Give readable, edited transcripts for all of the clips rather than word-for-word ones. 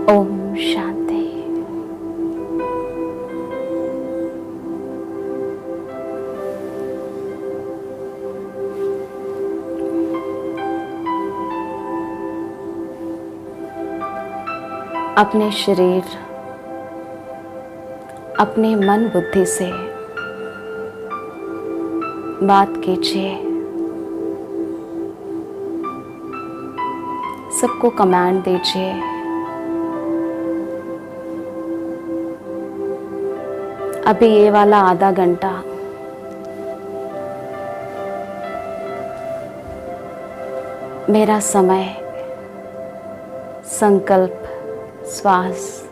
ओम शांति। अपने शरीर, अपने मन बुद्धि से बात कीजिए। सबको कमांड दीजिए। अभी ये वाला आधा घंटा मेरा समय संकल्प, श्वास,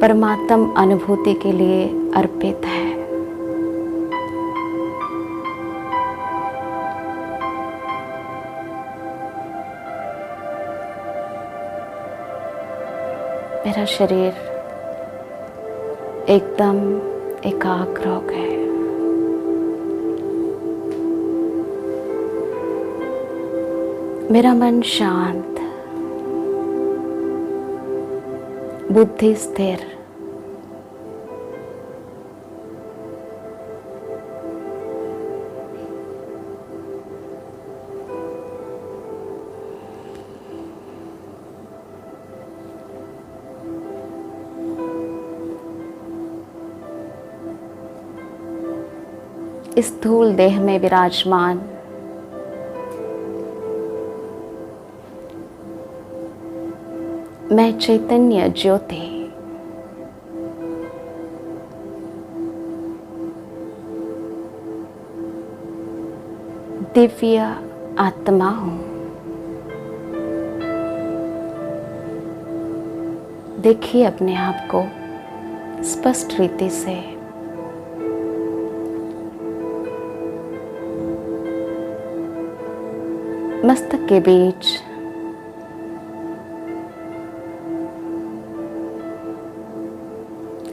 परमात्म अनुभूति के लिए अर्पित है। मेरा शरीर एकदम एकाग्र हो गया। मेरा मन शांत, बुद्धि स्थिर। इस स्थूल देह में विराजमान मैं चैतन्य ज्योति दिव्य आत्मा हूं। देखिए अपने आप को स्पष्ट रीति से। मस्तक के बीच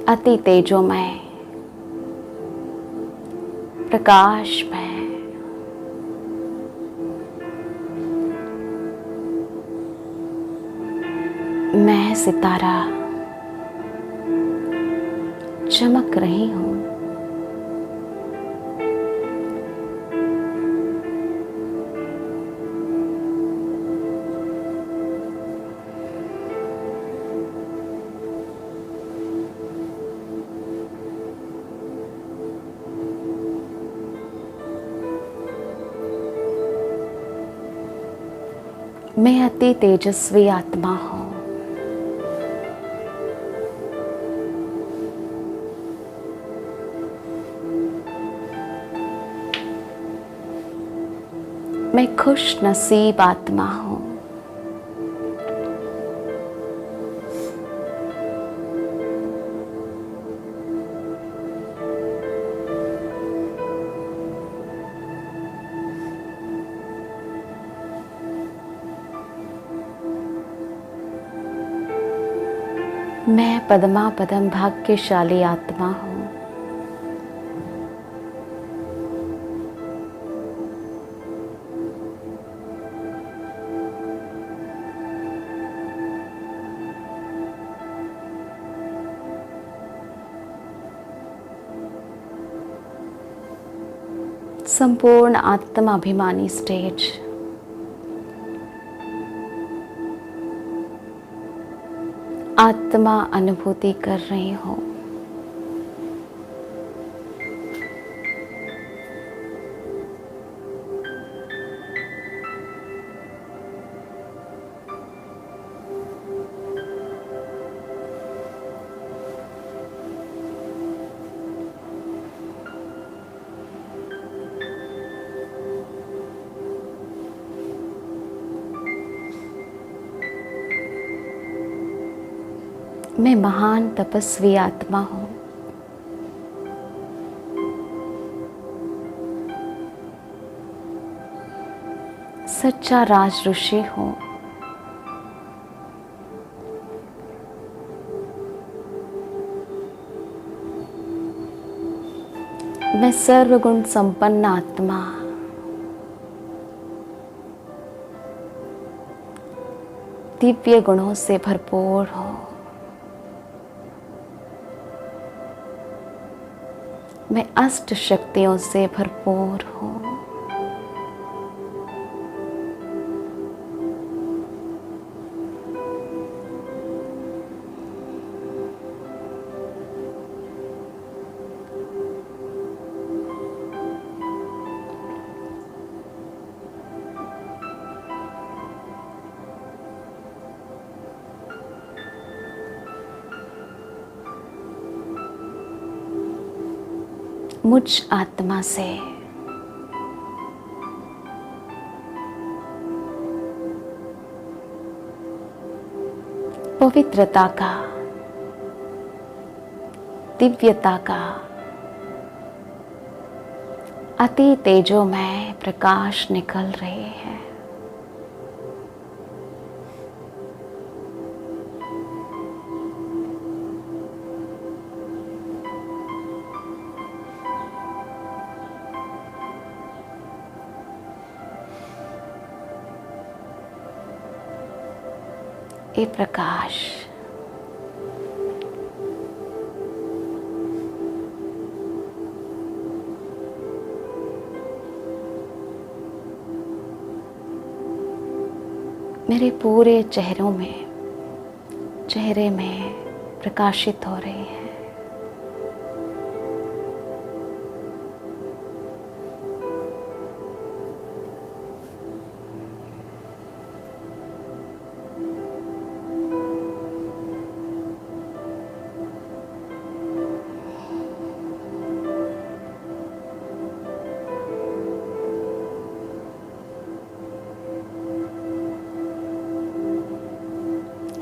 अति तेजोमय, प्रकाशमय मैं सितारा चमक रही हूं। मैं अति तेजस्वी आत्मा हूं। मैं खुश नसीब आत्मा हूं। मैं पद्मा पदम भाग्यशाली आत्मा हूं। संपूर्ण आत्माभिमानी स्टेज आत्मा अनुभूति कर रही हूं। मैं महान तपस्वी आत्मा हूं। सच्चा राज ऋषि हूं। मैं सर्वगुण संपन्न आत्मा, दिव्य गुणों से भरपूर हो। मैं अष्ट शक्तियों से भरपूर हूँ। मुझ आत्मा से पवित्रता का, दिव्यता का अति तेजोमय प्रकाश निकल रहे हैं। ये प्रकाश मेरे पूरे चेहरे में प्रकाशित हो रही है।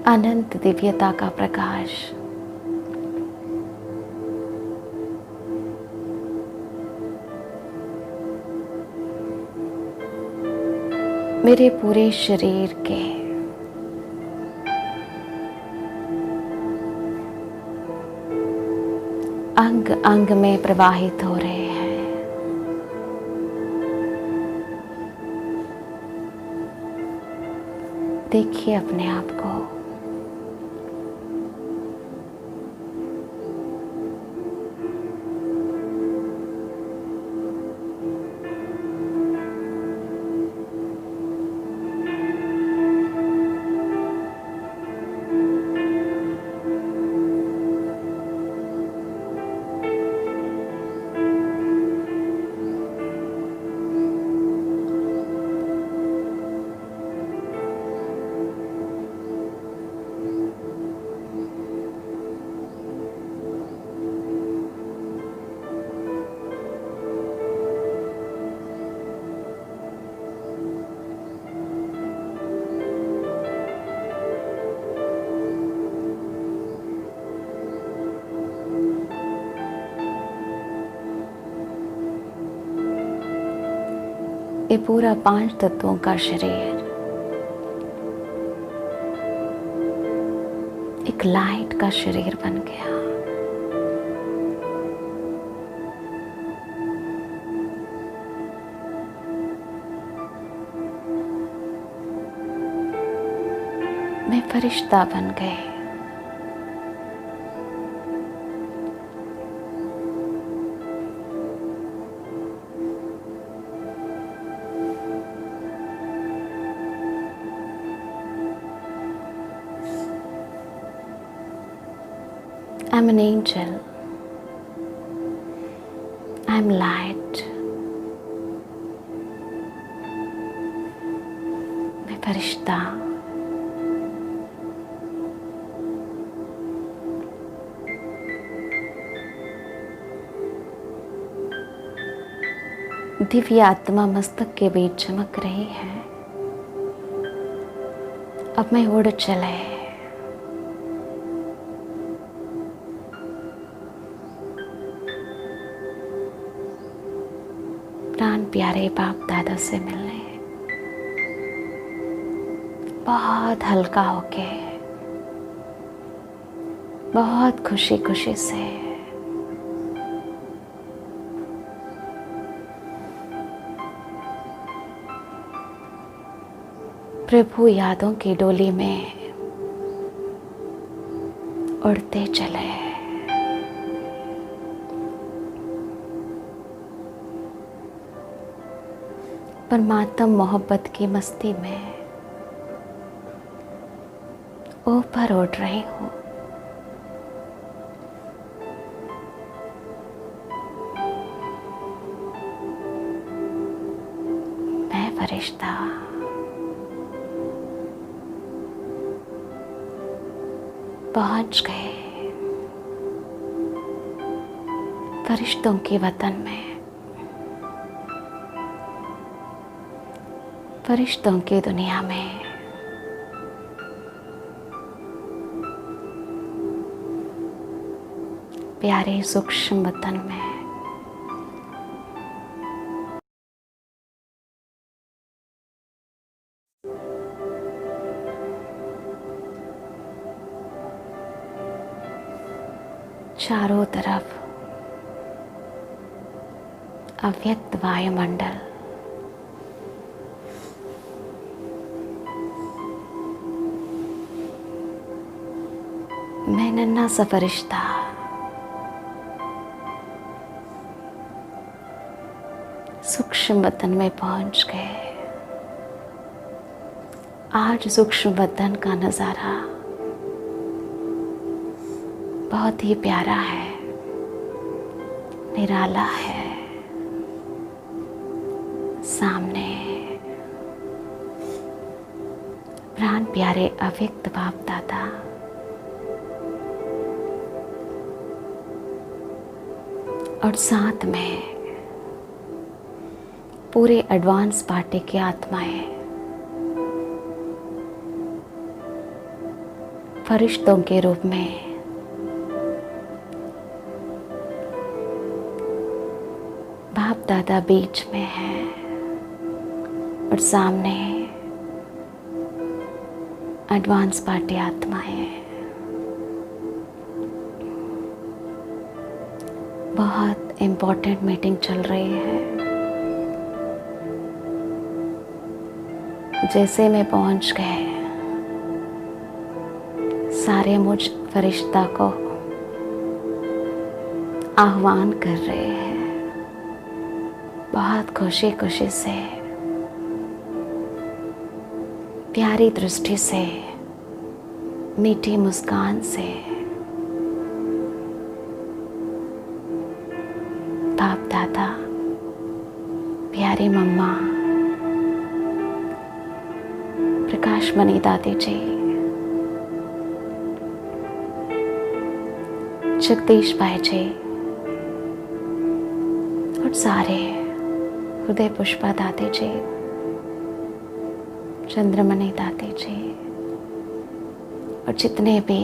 अनंत दिव्यता का प्रकाश मेरे पूरे शरीर के अंग अंग में प्रवाहित हो रहे हैं। देखिए अपने आप को। ये पूरा 5 तत्वों का शरीर एक लाइट का शरीर बन गया। मैं फरिश्ता बन गए। I'm an angel. I'm light. मैं फरिश्ता। दिव्य आत्मा मस्तक के बीच चमक रही है। अब मैं उड़ चले। प्राण प्यारे बाप दादा से मिलने बहुत हल्का होके, बहुत खुशी खुशी से प्रभु यादों की डोली में उड़ते चले। परमात्मा मोहब्बत की मस्ती में ऊपर उड़ रही हूँ। मैं फरिश्ता पहुंच गए फरिश्तों के वतन में, फरिश्तों की दुनिया में। प्यारे सूक्ष्म वतन में। चारों तरफ अव्यक्त वायुमंडल, मैं नन्हा सा फरिश्ता सूक्ष्म वतन में पहुंच गए। आज सूक्ष्म वतन का नजारा बहुत ही प्यारा है, निराला है। सामने प्राण प्यारे अव्यक्त बाप दादा और साथ में पूरे एडवांस पार्टी की आत्माएं फरिश्तों के रूप में बाप दादा बीच में है और सामने एडवांस पार्टी आत्माएं। बहुत इम्पोर्टेंट मीटिंग चल रही है। जैसे मैं पहुंच गए, सारे मुझ फरिश्ता को आह्वान कर रहे हैं। बहुत खुशी खुशी से, प्यारी दृष्टि से, मीठी मुस्कान से बाप दादा, प्यारी मम्मा, प्रकाश मणि दादी जी, जगदीश भाई जी और सारे हृदय पुष्पा दादी जी, चंद्रमणि दादी जी और जितने भी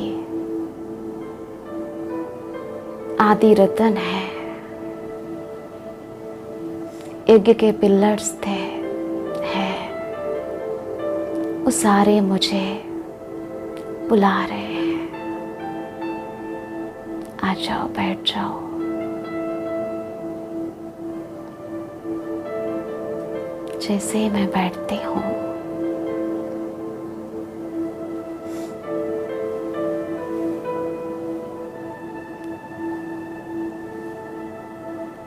आदि रतन है, यज्ञ के पिलर्स थे, हैं, वो सारे मुझे बुला रहे हैं। आ जाओ, बैठ जाओ। जैसे मैं बैठती हूँ,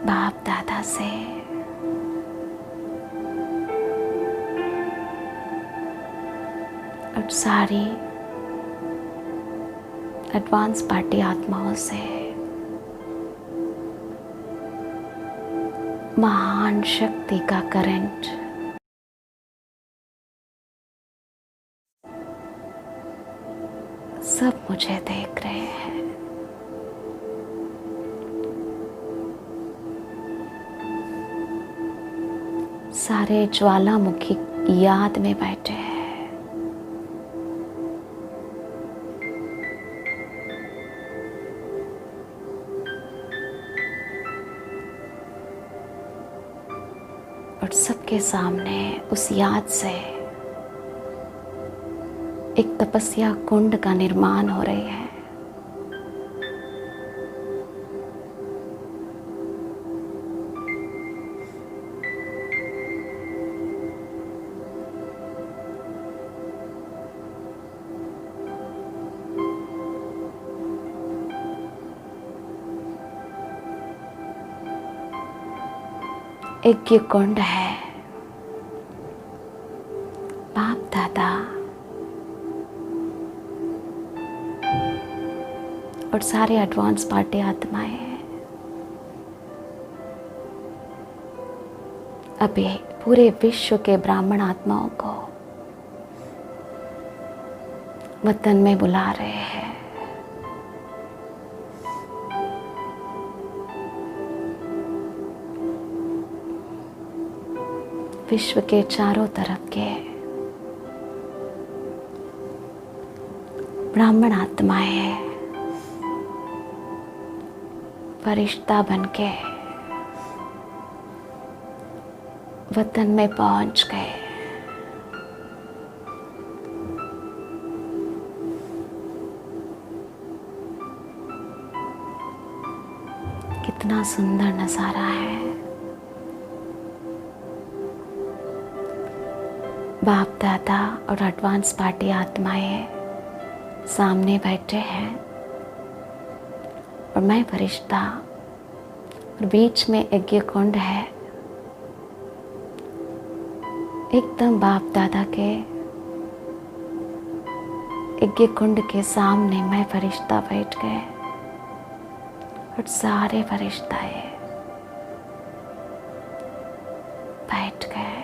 बाप दादा से और सारी एडवांस पार्टी आत्माओं से महान शक्ति का करंट सब मुझे देख रहे हैं। सारे ज्वालामुखी याद में बैठे हैं। और सबके सामने उस याद से एक तपस्या कुंड का निर्माण हो रही है। यज्ञ कुंड है, बाप दादा और सारे एडवांस पार्टी आत्माएं हैं। अभी पूरे विश्व के ब्राह्मण आत्माओं को वतन में बुला रहे हैं। विश्व के चारों तरफ के ब्राह्मण आत्माएं फरिश्ता बनके वतन में पहुंच गए। कितना सुंदर नजारा है। बाप दादा और एडवांस पार्टी आत्माएं सामने बैठे हैं और मैं फरिश्ता, और बीच में यज्ञ कुंड है। एकदम बाप दादा के यज्ञ कुंड के सामने मैं फरिश्ता बैठ गए और सारे फरिश्ताएं बैठ गए।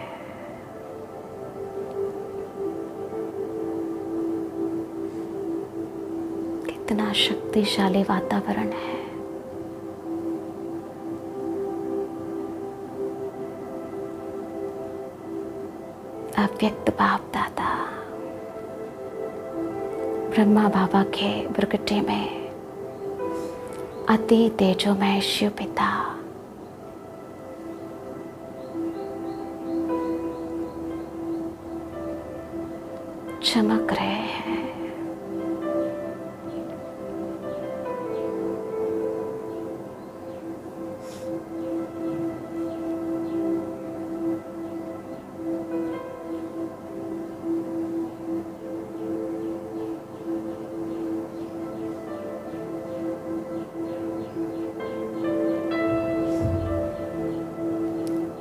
कितना शक्तिशाली वातावरण है। अव्यक्त बाप दादा ब्रह्मा बाबा के प्रगटे में अति तेजोमय शिव पिता चमक रहे हैं।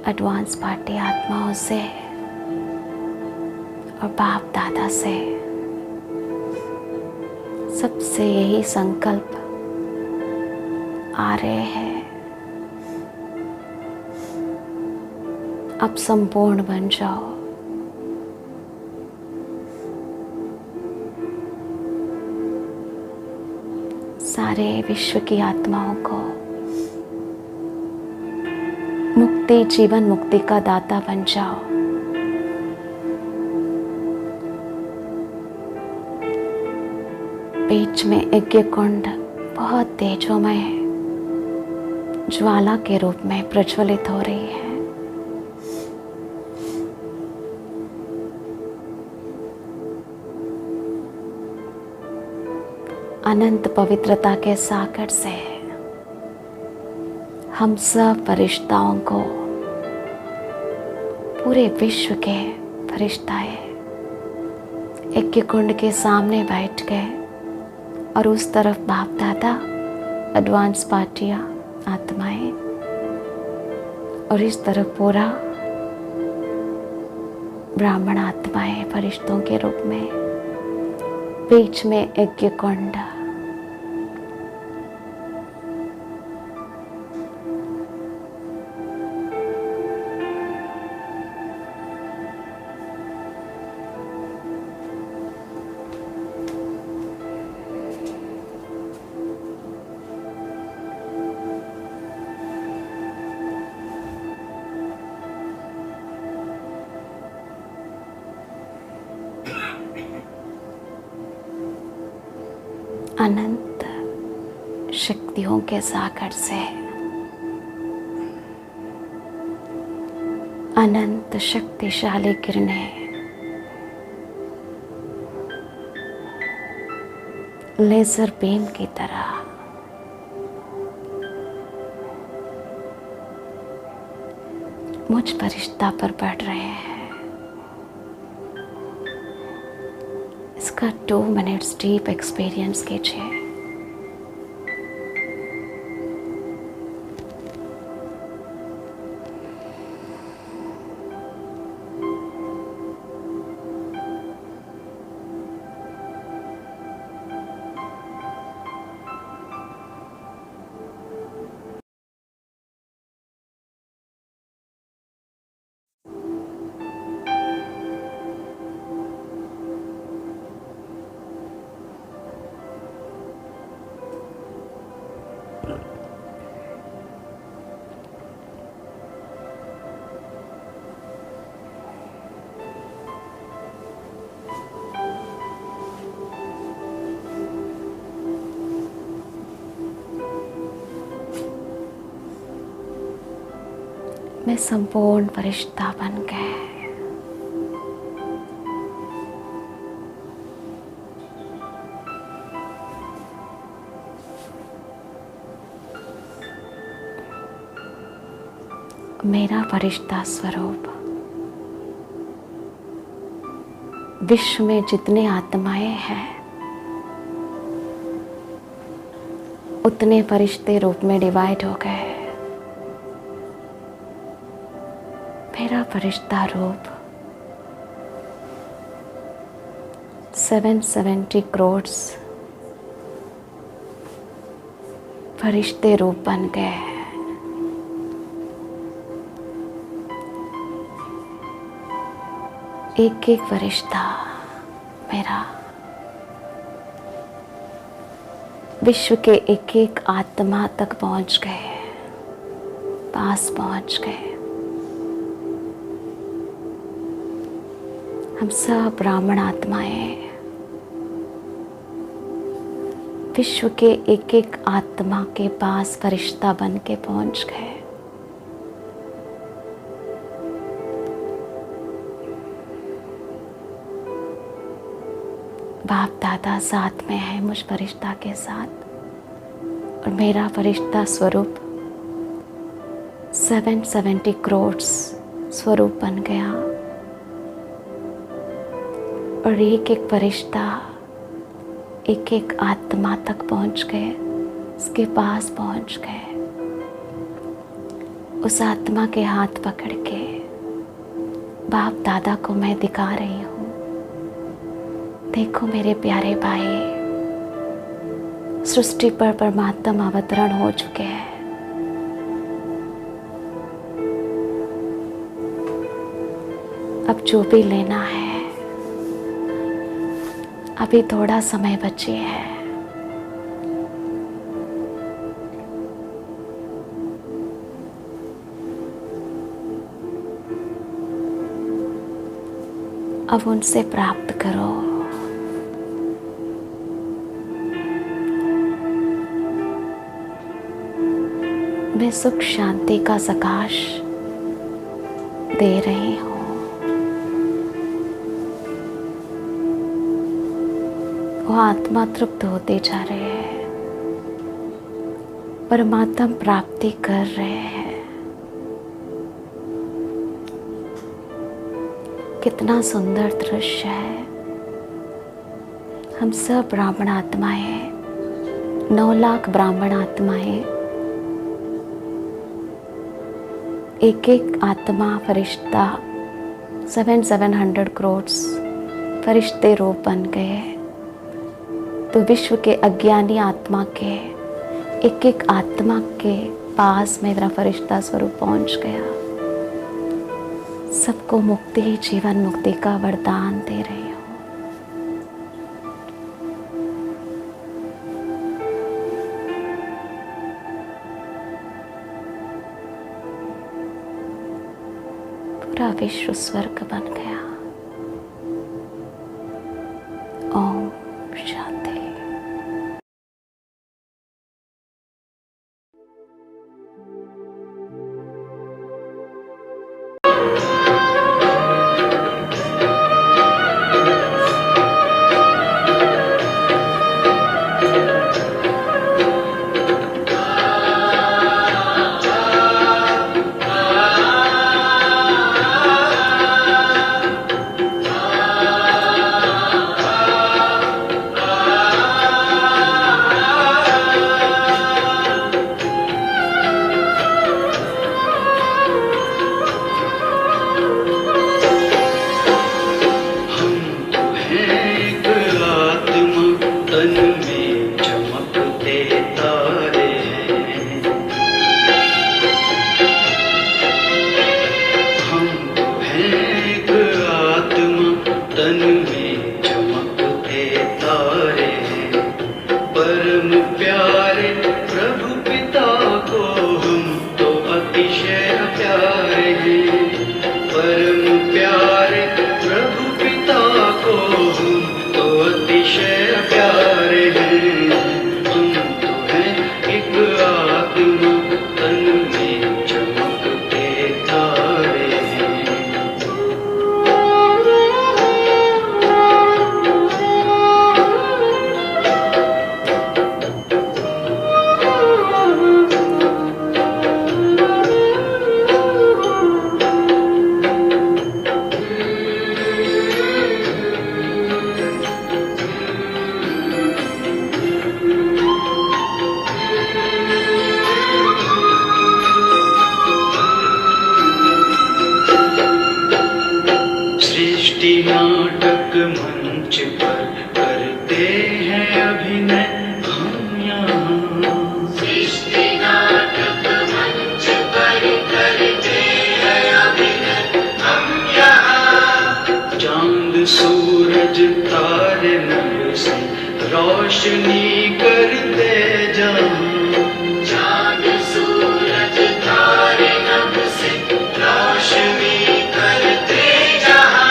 एडवांस पार्टी आत्माओं से और बाप दादा से सबसे यही संकल्प आ रहे हैं, अब संपूर्ण बन जाओ। सारे विश्व की आत्माओं को मुक्ति, जीवन मुक्ति का दाता बन जाओ। बीच में यज्ञ कुंड बहुत तेजोमय ज्वाला के रूप में प्रज्वलित हो रही है। अनंत पवित्रता के सागर से हम सब फरिश्ताओं को, पूरे विश्व के फरिश्ताएं यज्ञ कुंड के सामने बैठ गए और उस तरफ बाप दादा, एडवांस पार्टियां आत्माएं और इस तरफ पूरा ब्राह्मण आत्माएं फरिश्तों के रूप में। बीच में यज्ञ कुंड। अनंत शक्तियों के सागर से अनंत शक्तिशाली किरणें लेजर बीम की तरह मुझ फरिश्ता पर पड़ रहे हैं। इसका 2 मिनट्स डीप एक्सपीरियंस कीजिए। मैं संपूर्ण फरिश्ता बन गए। मेरा फरिश्ता स्वरूप विश्व में जितने आत्माएं हैं उतने फरिश्ते रूप में डिवाइड हो गए। मेरा फरिश्ता रूप 770 करोड़ फरिश्ते रूप बन गए। एक एक फरिश्ता मेरा विश्व के एक एक आत्मा तक पहुंच गए, पास पहुंच गए। हम सब ब्राह्मण आत्माएं विश्व के एक एक आत्मा के पास फरिश्ता बन के पहुंच गए। बाप दादा साथ में है मुझ फरिश्ता के साथ, और मेरा फरिश्ता स्वरूप 770 करोड़ स्वरूप बन गया। और एक एक फरिश्ता एक एक आत्मा तक पहुंच गए, उसके पास पहुंच गए। उस आत्मा के हाथ पकड़ के बाप दादा को मैं दिखा रही हूँ, देखो मेरे प्यारे भाई, सृष्टि पर परमात्मा अवतरण हो चुके हैं। अब जो भी लेना है, अभी थोड़ा समय बचे है। अब उनसे प्राप्त करो। मैं सुख शांति का प्रकाश दे रही हूँ। वो आत्मा तृप्त होते जा रहे हैं, परमात्मा प्राप्ति कर रहे हैं। कितना सुंदर दृश्य है। हम सब ब्राह्मण आत्माएं, 9 लाख ब्राह्मण आत्माएं, एक एक आत्मा फरिश्ता 700 करोड़ फरिश्ते रूप बन गए। तो विश्व के अज्ञानी आत्मा के एक एक आत्मा के पास मेरा फरिश्ता स्वरूप पहुंच गया। सबको मुक्ति, जीवन मुक्ति का वरदान दे रही हूँ। पूरा विश्व स्वर्ग बन गया। ओम शांति। सृष्टि नाटक मंच पर करते हैं अभिनय हम यहाँ। सृष्टि नाटक मंच पर करते हैं अभिनय हम यहाँ। चांद सूरज तारे नभ से रोशनी करते जहाँ। चांद सूरज तारे नभ से रोशनी करते जहाँ।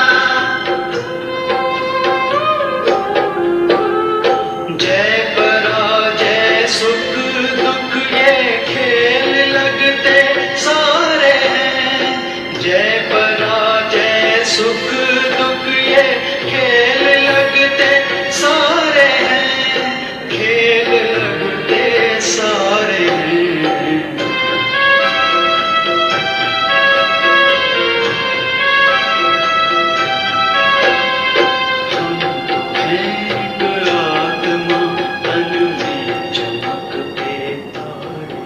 जय पराजय सुख दुख ये खेल लगते सारे हैं। जय पराजय सुख दुख ये खेल लगते सारे हैं। खेल लगते सारे हैं। हम तो हैं एक आत्मा तन में चमकते तारे।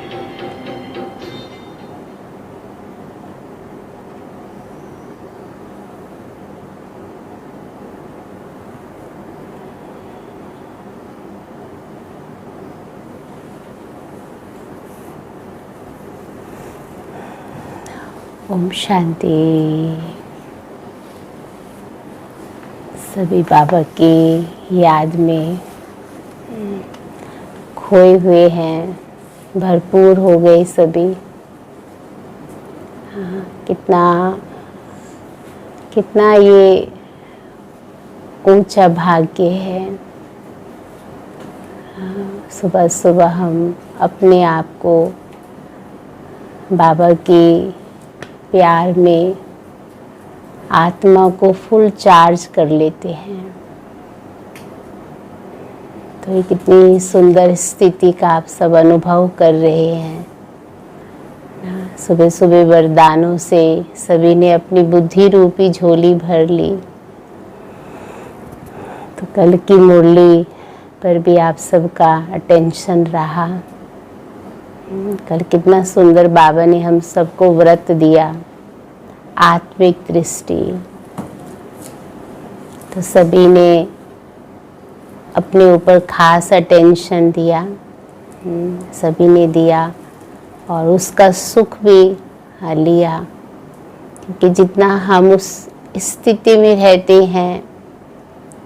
ओम शांति। सभी बाबा की याद में खोए हुए हैं, भरपूर हो गए सभी। कितना कितना ये ऊंचा भाग्य है। सुबह सुबह हम अपने आप को बाबा की प्यार में आत्मा को फुल चार्ज कर लेते हैं। तो ये कितनी सुंदर स्थिति का आप सब अनुभव कर रहे हैं। सुबह सुबह वरदानों से सभी ने अपनी बुद्धि रूपी झोली भर ली। तो कल की मुरली पर भी आप सबका अटेंशन रहा। कल कितना सुंदर बाबा ने हम सबको व्रत दिया, आत्मिक दृष्टि। तो सभी ने अपने ऊपर खास अटेंशन दिया, सभी ने दिया और उसका सुख भी लिया। क्योंकि जितना हम उस स्थिति में रहते हैं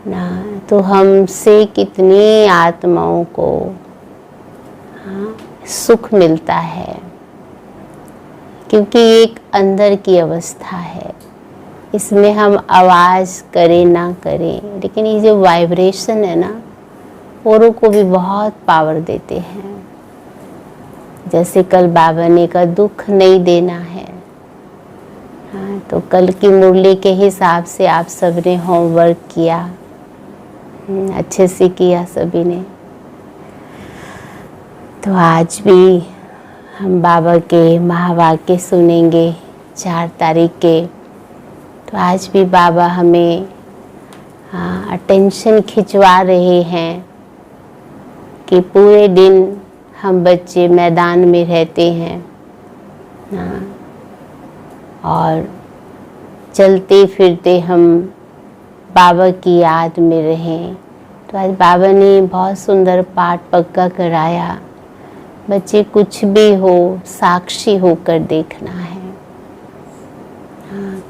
ना, तो हमसे कितनी आत्माओं को सुख मिलता है। क्योंकि ये एक अंदर की अवस्था है, इसमें हम आवाज़ करें ना करें, लेकिन ये जो वाइब्रेशन है ना, औरों को भी बहुत पावर देते हैं। जैसे कल बाबा ने कहा दुख नहीं देना है। हाँ, तो कल की मुरली के हिसाब से आप सब ने होमवर्क किया, अच्छे से किया सभी ने। तो आज भी हम बाबा के महावाक्य सुनेंगे 4 तारीख के। तो आज भी बाबा हमें अटेंशन खिंचवा रहे हैं कि पूरे दिन हम बच्चे मैदान में रहते हैं और चलते फिरते हम बाबा की याद में रहें। तो आज बाबा ने बहुत सुंदर पाठ पक्का कराया। बच्चे कुछ भी हो, साक्षी होकर देखना है।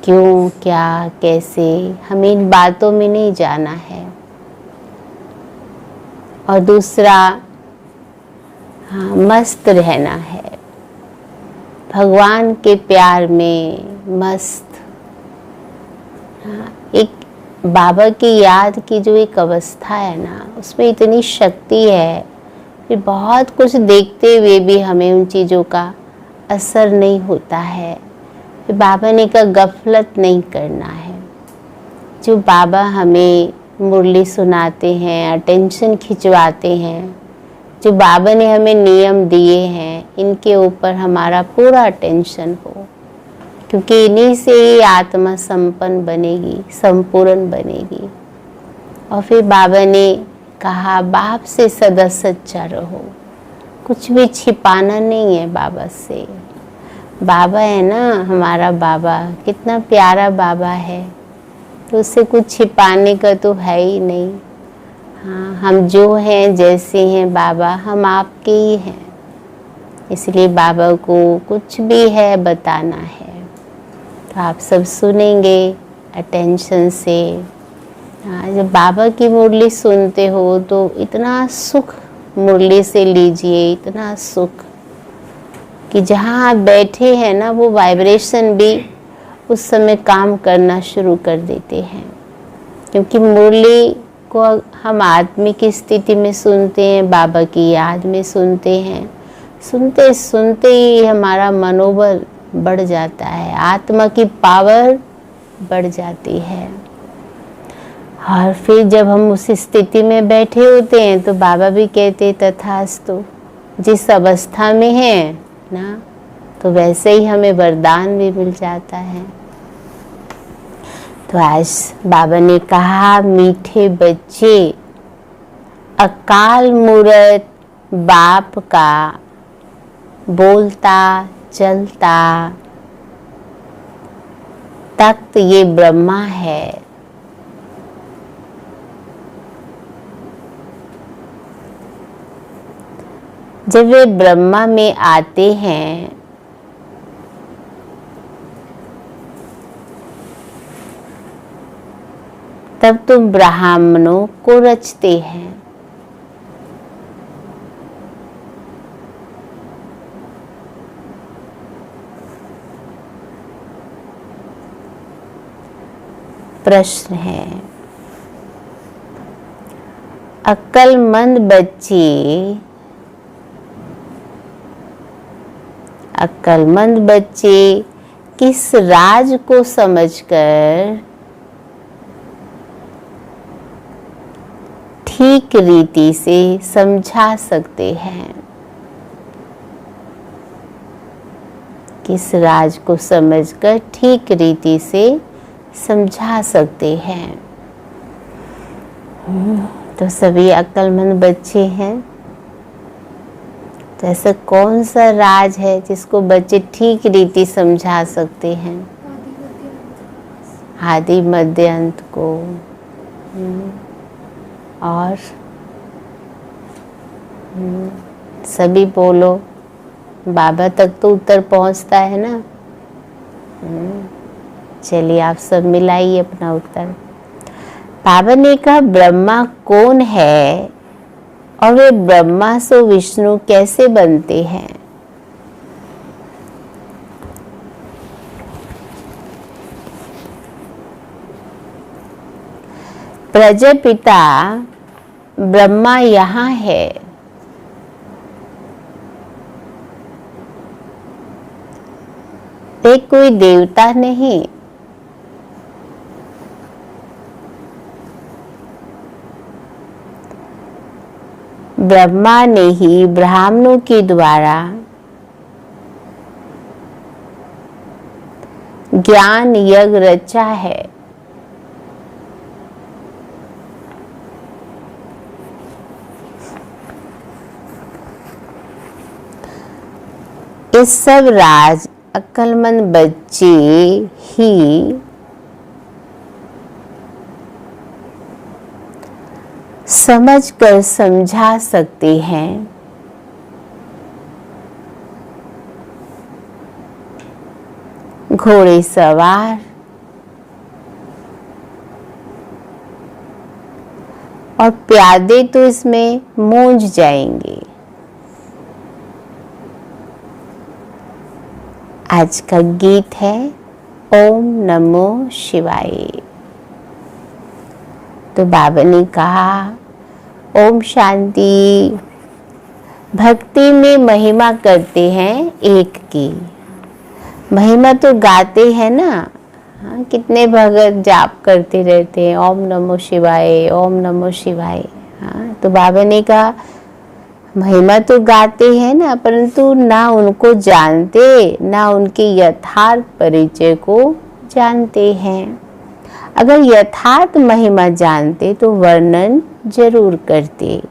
क्यों, क्या, कैसे, हमें इन बातों में नहीं जाना है। और दूसरा, मस्त रहना है, भगवान के प्यार में मस्त। एक बाबा की याद की जो एक अवस्था है ना, उसमें इतनी शक्ति है। फिर बहुत कुछ देखते हुए भी हमें उन चीज़ों का असर नहीं होता है। फिर बाबा ने कहा गफलत नहीं करना है। जो बाबा हमें मुरली सुनाते हैं, अटेंशन खिंचवाते हैं, जो बाबा ने हमें नियम दिए हैं, इनके ऊपर हमारा पूरा अटेंशन हो। क्योंकि इन्हीं से ही आत्मा संपन्न बनेगी, संपूर्ण बनेगी। और फिर बाबा ने कहा बाप से सदा सच्चा रहो, कुछ भी छिपाना नहीं है बाबा से। बाबा है ना, हमारा बाबा कितना प्यारा बाबा है। तो उससे कुछ छिपाने का तो है ही नहीं। हाँ, हम जो हैं जैसे हैं बाबा, हम आपके ही हैं, इसलिए बाबा को कुछ भी है बताना है तो आप सब सुनेंगे अटेंशन से। हाँ, जब बाबा की मुरली सुनते हो तो इतना सुख मुरली से लीजिए, इतना सुख कि जहाँ आप बैठे हैं ना, वो वाइब्रेशन भी उस समय काम करना शुरू कर देते हैं, क्योंकि मुरली को हम आत्मिक स्थिति में सुनते हैं, बाबा की याद में सुनते हैं। सुनते सुनते ही हमारा मनोबल बढ़ जाता है, आत्मा की पावर बढ़ जाती है। और फिर जब हम उस स्थिति में बैठे होते हैं तो बाबा भी कहते तथास्तु, जिस अवस्था में है ना, तो वैसे ही हमें वरदान भी मिल जाता है। तो आज बाबा ने कहा, मीठे बच्चे, अकाल मूरत बाप का बोलता चलता तख्त ये ब्रह्मा है। जब वे ब्रह्मा में आते हैं तब तुम ब्राह्मणों को रचते हैं। प्रश्न है, अक्लमंद बच्चे, अक्लमंद बच्चे किस राज को समझकर ठीक रीति से समझा सकते हैं? किस राज को समझकर ठीक रीति से समझा सकते हैं? तो सभी अक्लमंद बच्चे हैं। तो ऐसा कौन सा राज है जिसको बच्चे ठीक रीति समझा सकते हैं? आदि मध्य अंत को। और सभी बोलो, बाबा तक तो उत्तर पहुंचता है ना। चलिए आप सब मिलाइए अपना उत्तर। बाबा ने कहा, ब्रह्मा कौन है और वे ब्रह्मा से विष्णु कैसे बनते हैं? प्रजापिता ब्रह्मा यहाँ है। वे कोई देवता नहीं, ब्रह्मा ने ही ब्राह्मणों के द्वारा ज्ञान यज्ञ रचा है। ये सब राज अक्लमंद बच्चे ही समझकर समझा सकते हैं। घोड़े सवार और प्यादे तो इसमें मूंझ जाएंगे। आज का गीत है ओम नमो शिवाय। तो बाबा ने कहा, ओम शांति। भक्ति में महिमा करते हैं एक की, महिमा तो गाते हैं ना। हाँ, कितने भगत जाप करते रहते हैं ओम नमो शिवाय, ओम नमो शिवाय। हाँ, तो बाबा ने कहा, महिमा तो गाते हैं ना, परंतु ना उनको जानते, ना उनके यथार्थ परिचय को जानते हैं। अगर यथार्थ महिमा जानते तो वर्णन जरूर करते।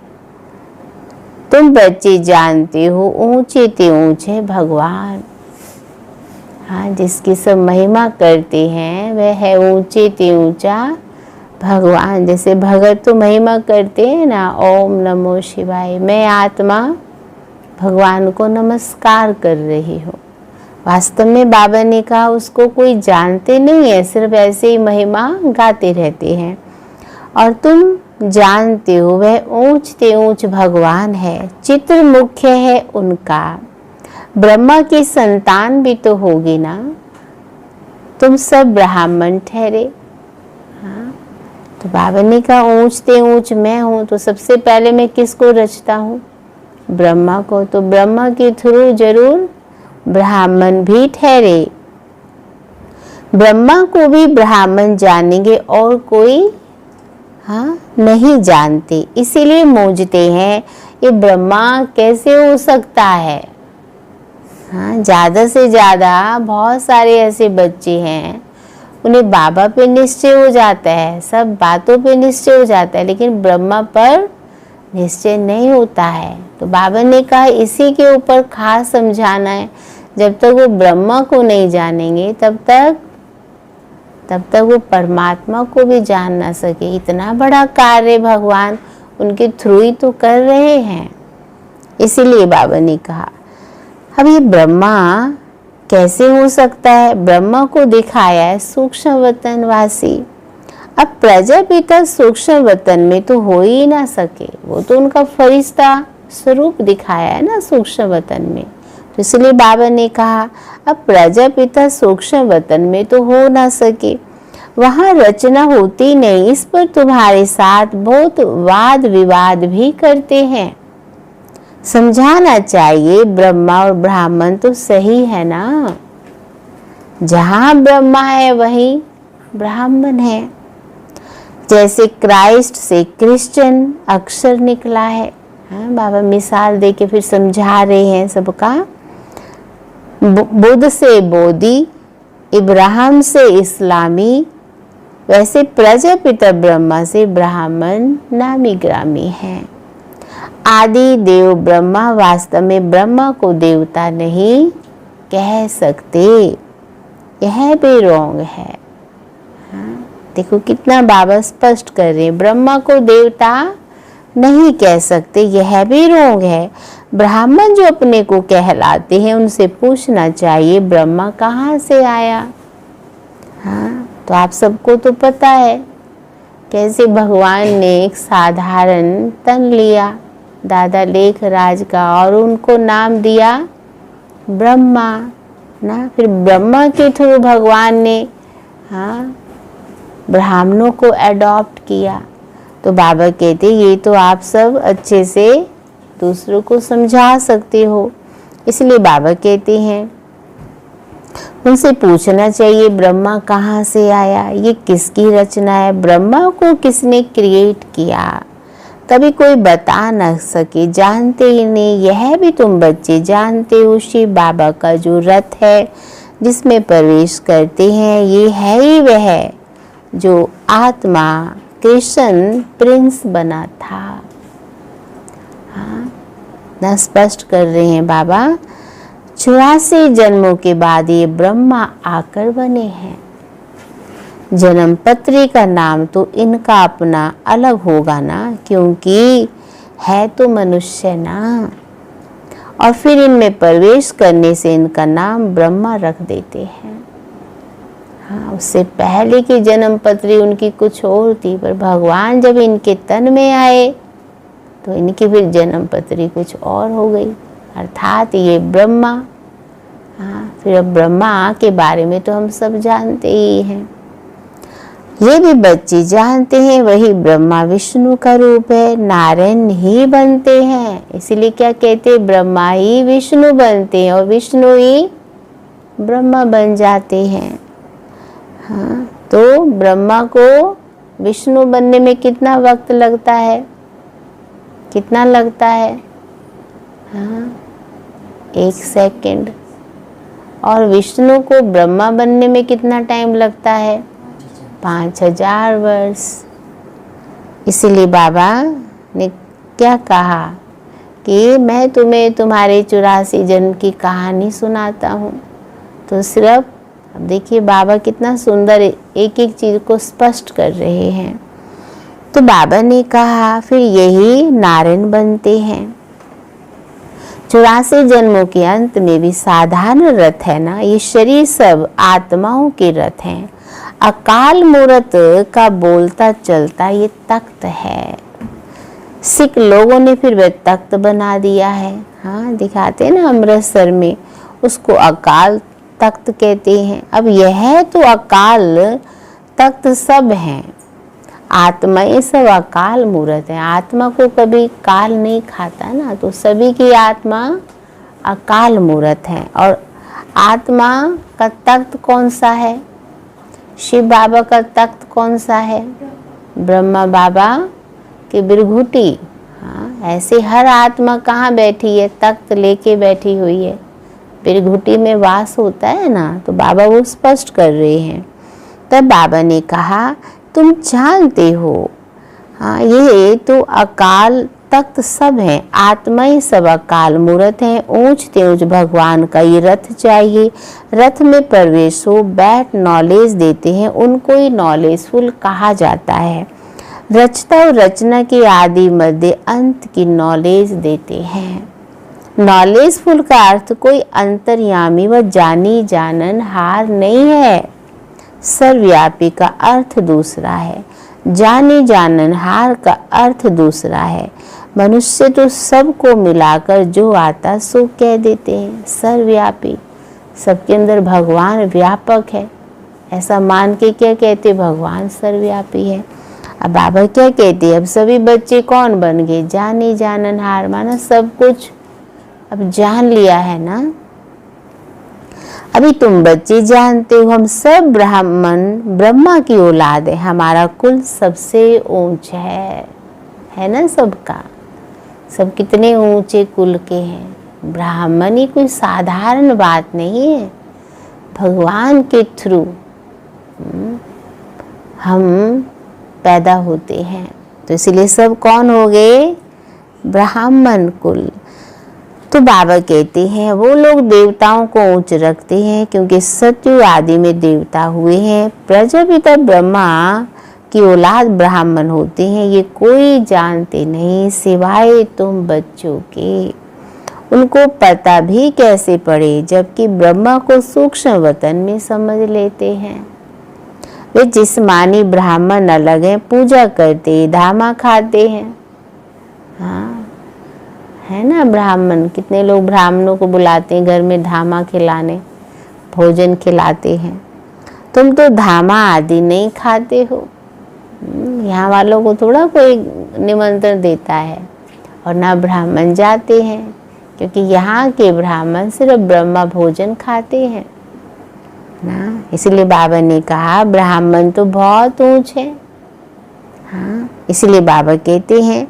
तुम बच्चे जानते हो ऊंचे ते ऊंचे भगवान। हाँ, जिसकी सब महिमा करते हैं वह है ऊंचे ते ऊंचा भगवान। जैसे भगत तो महिमा करते हैं ना, ओम नमो शिवाय, मैं आत्मा भगवान को नमस्कार कर रही हूँ। वास्तव में बाबा ने कहा उसको कोई जानते नहीं है, सिर्फ ऐसे ही महिमा गाते रहते हैं। और तुम जानते हो वह ऊंच ते ऊंच भगवान है, चित्र मुख्य है उनका। ब्रह्मा की संतान भी तो होगी ना, तुम सब ब्राह्मण ठहरे। हाँ, तो बाबा ने कहा ऊंच ते ऊंच मैं हूँ, तो सबसे पहले मैं किसको रचता हूँ? ब्रह्मा को। तो ब्रह्मा के थ्रू जरूर ब्राह्मण भी ठहरे। ब्रह्मा को भी ब्राह्मण जानेंगे और कोई नहीं जानते, इसीलिए मूंझते हैं ये ब्रह्मा कैसे हो सकता है। ज़्यादा से ज़्यादा बहुत सारे ऐसे बच्चे हैं उन्हें बाबा पे निश्चय हो जाता है, सब बातों पे निश्चय हो जाता है, लेकिन ब्रह्मा पर निश्चय नहीं होता है। तो बाबा ने कहा इसी के ऊपर खास समझाना है। जब तक वो ब्रह्मा को नहीं जानेंगे तब तक वो परमात्मा को भी जान ना सके। इतना बड़ा कार्य भगवान उनके थ्रू ही तो कर रहे हैं। इसीलिए बाबा ने कहा अब ये ब्रह्मा कैसे हो सकता है? ब्रह्मा को दिखाया है सूक्ष्म वतन वासी। अब प्रजापिता सूक्ष्म वतन में तो हो ही ना सके, वो तो उनका फरिश्ता स्वरूप दिखाया है ना सूक्ष्म वतन में। तो इसलिए बाबा ने कहा अब प्रजापिता सूक्ष्म वतन में तो हो ना सके, वहाँ रचना होती नहीं, इस पर तुम्हारे साथ बहुत वाद विवाद भी करते हैं। समझाना चाहिए ब्रह्मा और ब्राह्मण तो सही है ना, जहाँ ब्रह्मा है वहीं ब्राह्मण है। जैसे क्राइस्ट से क्रिश्चियन अक्षर निकला है। बाबा मिसाल दे के फिर समझा रहे हैं सबका। बुद्ध से बोधि, इब्राहिम से इस्लामी, वैसे प्रजापिता ब्रह्मा से ब्राह्मण नामी ग्रामी है। आदि देव ब्रह्मा वास्तव में ब्रह्मा को देवता नहीं कह सकते, यह भी रोंग है। देखो कितना बाबा स्पष्ट कर रहे हैं, ब्रह्मा को देवता नहीं कह सकते, यह भी रोंग है। ब्राह्मण जो अपने को कहलाते हैं उनसे पूछना चाहिए ब्रह्मा कहाँ से आया। तो आप सबको तो पता है कैसे भगवान ने एक साधारण तन लिया दादा लेखराज का और उनको नाम दिया ब्रह्मा ना। फिर ब्रह्मा के थ्रू भगवान ने ब्राह्मणों को अडॉप्ट किया। तो बाबा कहते ये तो आप सब अच्छे से दूसरों को समझा सकते हो, इसलिए बाबा कहते हैं उनसे पूछना चाहिए ब्रह्मा कहाँ से आया, ये किसकी रचना है, ब्रह्मा को किसने क्रिएट किया। कभी कोई बता ना सके, जानते ही नहीं। यह भी तुम बच्चे जानते हो शिव बाबा का जो रथ है जिसमें प्रवेश करते हैं, ये है ही वह जो आत्मा कृष्ण प्रिंस बना था। ना स्पष्ट कर रहे हैं बाबा 84 जन्मों के बाद ये ब्रह्मा आकर बने हैं। जन्म पत्री का नाम तो इनका अपना अलग होगा ना, क्योंकि है तो मनुष्य ना। और फिर इनमें प्रवेश करने से इनका नाम ब्रह्मा रख देते हैं। उससे पहले की जन्म पत्री उनकी कुछ और थी, पर भगवान जब इनके तन में आए तो इनकी फिर जन्म पत्री कुछ और हो गई, अर्थात ये ब्रह्मा। फिर अब ब्रह्मा के बारे में तो हम सब जानते ही हैं, ये भी बच्चे जानते हैं। वही ब्रह्मा विष्णु का रूप है, नारायण ही बनते हैं। इसीलिए क्या कहते हैं, ब्रह्मा ही विष्णु बनते हैं और विष्णु ही ब्रह्मा बन जाते हैं। तो ब्रह्मा को विष्णु बनने में कितना वक्त लगता है, कितना लगता है? 1 सेकंड। और विष्णु को ब्रह्मा बनने में कितना टाइम लगता है? 5000 वर्ष। इसीलिए बाबा ने क्या कहा कि मैं तुम्हें तुम्हारे 84 जन्म की कहानी सुनाता हूँ। तो सिर्फ अब देखिए बाबा कितना सुंदर एक एक चीज को स्पष्ट कर रहे हैं। तो बाबा ने कहा फिर यही नारायण बनते हैं। 84 जन्मों के अंत में भी साधारण रथ है ना, ये शरीर सब आत्माओं के रथ हैं। अकाल मूर्त का बोलता चलता ये तख्त है। सिख लोगों ने फिर वह तख्त बना दिया है। हाँ, दिखाते हैं ना अमृतसर में, उसको अकाल तख्त कहते हैं। अब यह तो अकाल तख्त सब हैं, आत्मा ये सब अकाल मूर्त है। आत्मा को कभी काल नहीं खाता ना, तो सभी की आत्मा अकाल मूर्त है। और आत्मा का तख्त कौन सा है? शिव बाबा का तख्त कौन सा है? ब्रह्मा बाबा की बिरघुटी। हाँ, ऐसे हर आत्मा कहाँ बैठी है? तख्त लेके बैठी हुई है, बिरघुटी में वास होता है ना। तो बाबा वो स्पष्ट कर रहे हैं। तब बाबा ने कहा तुम जानते हो, हाँ, ये तो अकाल तख्त सब है, आत्मा ही सब अकाल मूर्त है। ऊंच तेज भगवान का ये रथ चाहिए। रथ में प्रवेश हो, बैठ नॉलेज देते हैं, उनको ही नॉलेजफुल कहा जाता है। रचता और रचना के आदि मध्य अंत की नॉलेज देते हैं। नॉलेजफुल का अर्थ कोई अंतर्यामी व जानी जानन हार नहीं है। सर्वव्यापी का अर्थ दूसरा है, जानी जाननहार का अर्थ दूसरा है। मनुष्य तो सबको मिलाकर जो आता सो कह देते हैं। सर्वव्यापी, सबके अंदर भगवान व्यापक है, ऐसा मान के क्या कहते? भगवान सर्वव्यापी है। अब बाबा क्या कहते? अब सभी बच्चे कौन बन गए? जानी जाननहार, माना सब कुछ अब जान लिया है ना। अभी तुम बच्चे जानते हो हम सब ब्राह्मण ब्रह्मा की औलाद है, हमारा कुल सबसे ऊंच है ना सबका। सब कितने ऊंचे कुल के हैं। ब्राह्मण ही कोई साधारण बात नहीं है, भगवान के थ्रू हम पैदा होते हैं। तो इसलिए सब कौन हो गए? ब्राह्मण कुल। तो बाबा कहते हैं वो लोग देवताओं को ऊंच रखते हैं क्योंकि सत्ययुग आदि में देवता हुए हैं। प्रजापिता ब्रह्मा की औलाद ब्राह्मण होते हैं, ये कोई जानते नहीं सिवाय तुम बच्चों के। उनको पता भी कैसे पड़े जबकि ब्रह्मा को सूक्ष्म वतन में समझ लेते हैं। वे जिस्मानी ब्राह्मण अलग हैं, पूजा करते धामा खाते हैं। हाँ, है ना ब्राह्मण, कितने लोग ब्राह्मणों को बुलाते हैं घर में धामा खिलाने, भोजन खिलाते हैं। तुम तो धामा आदि नहीं खाते हो। यहाँ वालों को थोड़ा कोई निमंत्रण देता है, और ना ब्राह्मण जाते हैं क्योंकि यहाँ के ब्राह्मण सिर्फ ब्रह्मा भोजन खाते हैं ना। इसलिए बाबा ने कहा ब्राह्मण तो बहुत ऊंच है। हाँ, इसलिए बाबा कहते हैं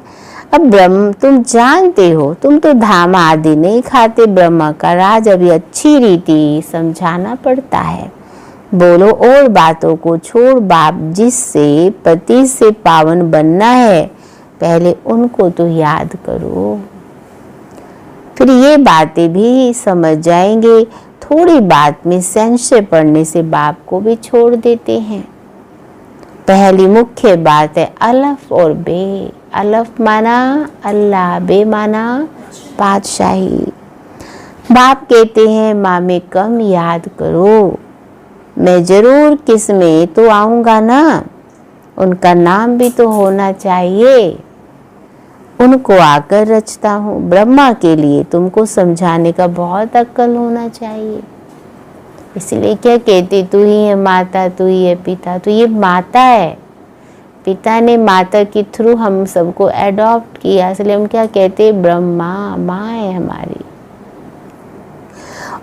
अब ब्रह्म तुम जानते हो, तुम तो धामा आदि नहीं खाते। ब्रह्मा का राज अभी अच्छी रीति समझाना पड़ता है। बोलो और बातों को छोड़, बाप जिससे पति से पावन बनना है पहले उनको तो याद करो, फिर ये बातें भी समझ जाएंगे। थोड़ी बात में संशय पड़ने से बाप को भी छोड़ देते हैं। पहली मुख्य बात है अलफ और बे। अलफ माना अल्लाह, बे माना बादशाही। बाप कहते हैं माँ में कम याद करो, मैं जरूर किस में तो आऊँगा ना, उनका नाम भी तो होना चाहिए। उनको आकर रचता हूँ। ब्रह्मा के लिए तुमको समझाने का बहुत अक्ल होना चाहिए। इसलिए क्या कहती, तू ही है माता, तू ही है पिता। तो ये माता है, पिता ने माता के थ्रू हम सबको एडॉप्ट किया, इसलिए हम क्या कहते, ब्रह्मा माँ है हमारी।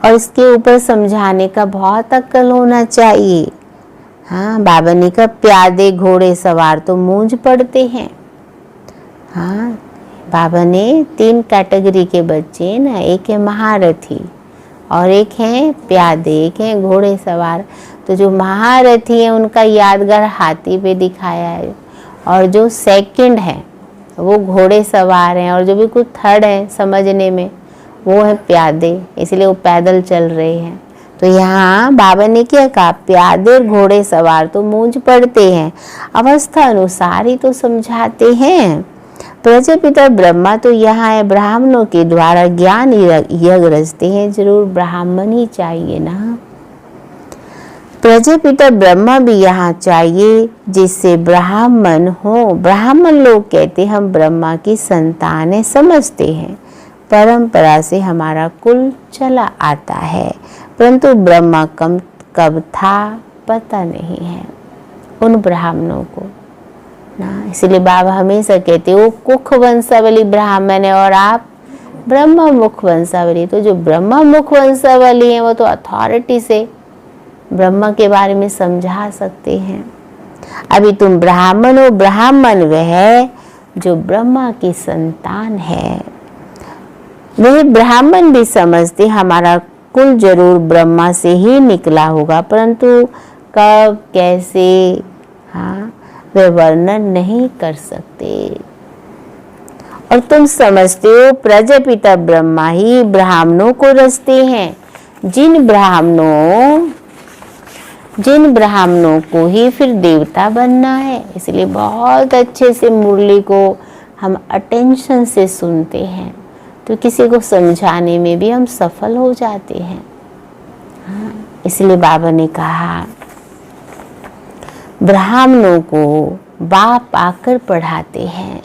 और इसके ऊपर समझाने का बहुत अक्ल होना चाहिए। हाँ, बाबा ने कहा प्यादे घोड़े सवार तो मूंझ पड़ते हैं। हाँ, बाबा ने 3 कैटेगरी के बच्चे ना, एक है महारथी और एक है प्यादे, एक है घोड़े सवार। तो जो महारथी है उनका यादगार हाथी पे दिखाया है, और जो सेकंड है वो घोड़े सवार हैं, और जो भी कुछ थर्ड है समझने में वो है प्यादे, इसलिए वो पैदल चल रहे हैं। तो यहाँ बाबा ने क्या कहा, प्यादे घोड़े सवार तो मूंझ पड़ते हैं, अवस्था अनुसार ही तो समझाते हैं। प्रजापिता ब्रह्मा तो यहाँ है, ब्राह्मणों के द्वारा ज्ञान यज्ञ रचते हैं, जरूर ब्राह्मण ही चाहिए ना। प्रजापिता ब्रह्मा भी यहाँ चाहिए जिससे ब्राह्मण हो। ब्राह्मण लोग कहते हम ब्रह्मा की संतान है, समझते हैं परंपरा से हमारा कुल चला आता है, परंतु ब्रह्मा कब था पता नहीं है उन ब्राह्मणों को ना। इसलिए बाबा हमेशा कहते वो कुख वंशावली ब्राह्मण है और आप ब्रह्मा मुख वंशावली। तो जो ब्रह्मा मुख वंशावली है वो तो अथॉरिटी से ब्रह्मा के बारे में समझा सकते हैं। अभी तुम ब्राह्मण हो, ब्राह्मण वह है जो ब्रह्मा की संतान है। वह ब्राह्मण भी समझते हमारा कुल जरूर ब्रह्मा से ही निकला होगा, परंतु कब कैसे, हाँ, वे वर्णन नहीं कर सकते। और तुम समझते हो प्रजापिता ब्रह्मा ही ब्राह्मणों को रचते हैं, जिन ब्राह्मणों को ही फिर देवता बनना है। इसलिए बहुत अच्छे से मुरली को हम अटेंशन से सुनते हैं तो किसी को समझाने में भी हम सफल हो जाते हैं। हाँ, इसलिए बाबा ने कहा ब्राह्मणों को बाप आकर पढ़ाते हैं।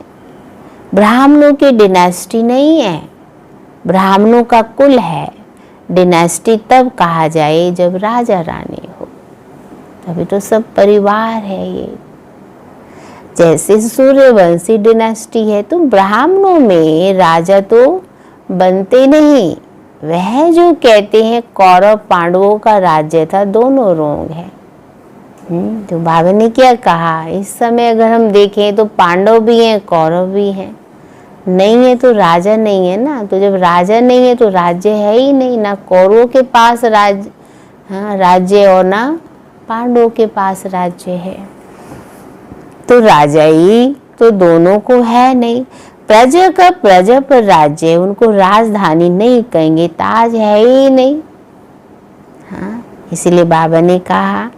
ब्राह्मणों की डिनेस्टी नहीं है, ब्राह्मणों का कुल है। डिनेस्टी तब कहा जाए जब राजा रानी हो, तभी तो सब परिवार है। ये जैसे सूर्यवंशी डिनेस्टी है, तो ब्राह्मणों में राजा तो बनते नहीं। वह जो कहते हैं कौरव पांडवों का राज्य था, दोनों रोंग है। तो बाबा ने क्या कहा, इस समय अगर हम देखें तो पांडव भी हैं कौरव भी हैं, नहीं है तो राजा नहीं है ना। तो जब राजा नहीं है तो राज्य है ही नहीं, ना कौरवों के पास राज्य और ना पांडवों के पास राज्य है। तो राजा ही तो दोनों को है नहीं। प्रजा का प्रजा पर राज्य है, उनको राजधानी नहीं कहेंगे, ताज है ही नहीं। हाँ, इसीलिए बाबा ने कहा,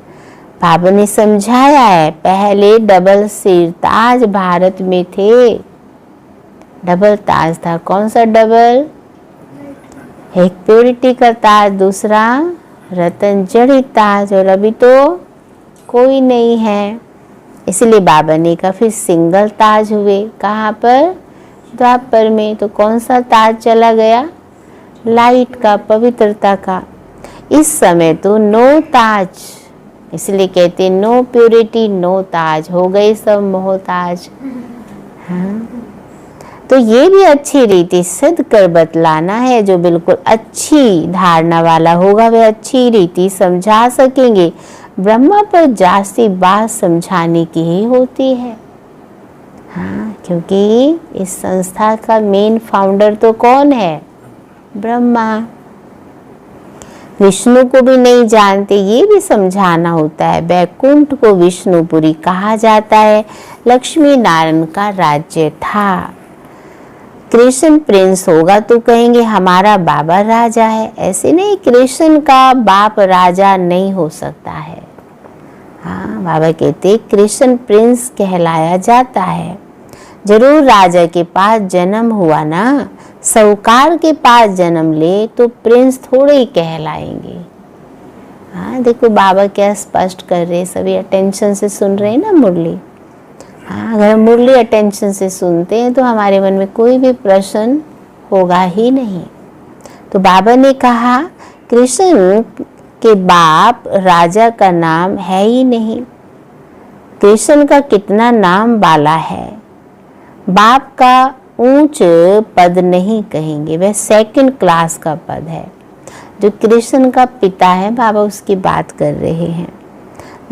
बाबा ने समझाया है, पहले डबल सिर ताज भारत में थे। डबल ताज था, कौन सा डबल, एक प्योरिटी का ताज, दूसरा रतन जड़ित ताज, और अभी तो कोई नहीं है। इसलिए बाबा ने कहा फिर सिंगल ताज हुए। कहाँ पर, द्वापर में। तो कौन सा ताज चला गया, लाइट का, पवित्रता का। इस समय तो नो ताज, इसलिए कहते नो प्योरिटी नो ताज, हो गई सब मोहताज। हाँ, तो ये भी अच्छी रीति सिद्ध कर बतलाना है। जो बिल्कुल अच्छी धारणा वाला होगा वह अच्छी रीति समझा सकेंगे। ब्रह्मा पर जास्ती बात समझाने की ही होती है। हाँ, क्योंकि इस संस्था का मेन फाउंडर तो कौन है, ब्रह्मा। विष्णु को भी नहीं जानते, ये भी समझाना होता है। बैकुंठ को विष्णुपुरी कहा जाता है, लक्ष्मी नारायण का राज्य था। कृष्ण प्रिंस होगा तो कहेंगे हमारा बाबा राजा है, ऐसे नहीं, कृष्ण का बाप राजा नहीं हो सकता है। हाँ, बाबा कहते कृष्ण प्रिंस कहलाया जाता है। जरूर राजा के पास जन्म हुआ ना, साहूकार के पास जन्म ले तो प्रिंस थोड़े ही कहलाएंगे। हाँ, देखो बाबा क्या स्पष्ट कर रहे, सभी अटेंशन से सुन रहे हैं ना मुरली। हाँ, अगर मुरली अटेंशन से सुनते हैं तो हमारे मन में कोई भी प्रश्न होगा ही नहीं। तो बाबा ने कहा कृष्ण के बाप राजा का नाम है ही नहीं। कृष्ण का कितना नाम बाला है, बाप का ऊंच पद नहीं कहेंगे, वह सेकंड क्लास का पद है। जो कृष्ण का पिता है, बाबा उसकी बात कर रहे हैं,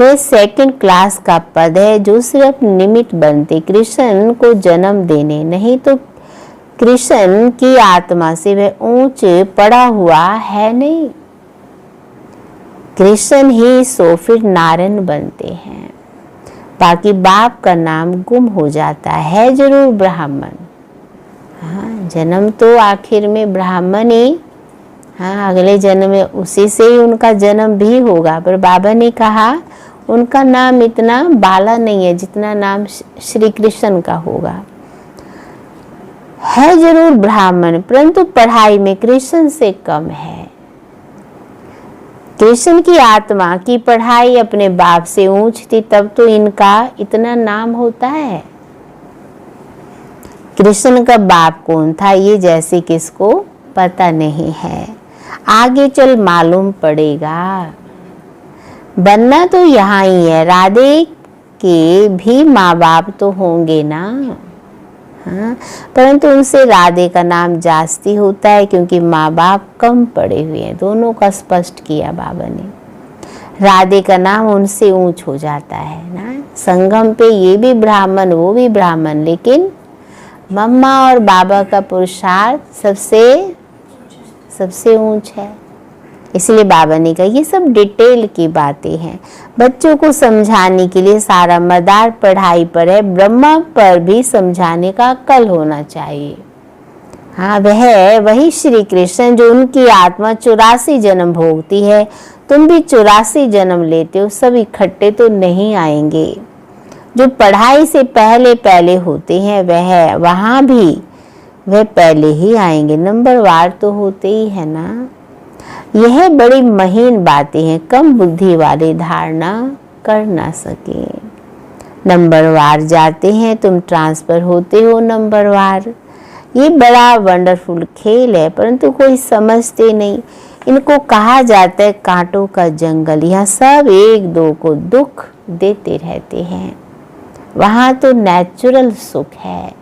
वह सेकंड क्लास का पद है जो सिर्फ निमित्त बनते कृष्ण को जन्म देने, नहीं तो कृष्ण की आत्मा से वह ऊंच पड़ा हुआ है नहीं। कृष्ण ही सो फिर नारायण बनते हैं, बाकी बाप का नाम गुम हो जाता है। जरूर ब्राह्मण, हाँ, जन्म तो आखिर में ब्राह्मण ही, हाँ, अगले जन्म में उसी से ही उनका जन्म भी होगा। पर बाबा ने कहा उनका नाम इतना बाला नहीं है जितना नाम श्री कृष्ण का होगा। है जरूर ब्राह्मण, परंतु पढ़ाई में कृष्ण से कम है। कृष्ण की आत्मा की पढ़ाई अपने बाप से ऊंच थी, तब तो इनका इतना नाम होता है। कृष्ण का बाप कौन था ये जैसे किसको पता नहीं है, आगे चल मालूम पड़ेगा। बनना तो यहाँ ही है, राधे के भी माँ बाप तो होंगे ना। हाँ, परंतु उनसे राधे का नाम जास्ती होता है क्योंकि माँ बाप कम पड़े हुए हैं। दोनों का स्पष्ट किया बाबा ने। राधे का नाम उनसे ऊंच हो जाता है ना। संगम पे ये भी ब्राह्मण वो भी ब्राह्मण, लेकिन मम्मा और बाबा का पुरुषार्थ सबसे ऊंच है। इसलिए बाबा ने कहा ये सब डिटेल की बातें हैं। बच्चों को समझाने के लिए सारा मदार पढ़ाई पर है, ब्रह्मा पर भी समझाने का अक्ल होना चाहिए। हाँ, वही श्री कृष्ण जो उनकी आत्मा 84 जन्म भोगती है। तुम भी 84 जन्म लेते हो, सब इकट्ठे तो नहीं आएंगे। जो पढ़ाई से पहले होते हैं वहाँ भी वह पहले ही आएंगे। नंबरवार तो होते ही है ना। यह बड़ी महीन बातें हैं, कम बुद्धि वाले धारणा कर ना सके। नंबरवार जाते हैं, तुम ट्रांसफर होते हो नंबरवार। ये बड़ा वंडरफुल खेल है, परंतु कोई समझते नहीं। इनको कहा जाता है कांटों का जंगल। यहाँ सब एक दो को दुख देते रहते हैं। वहाँ तो नेचुरल सुख है,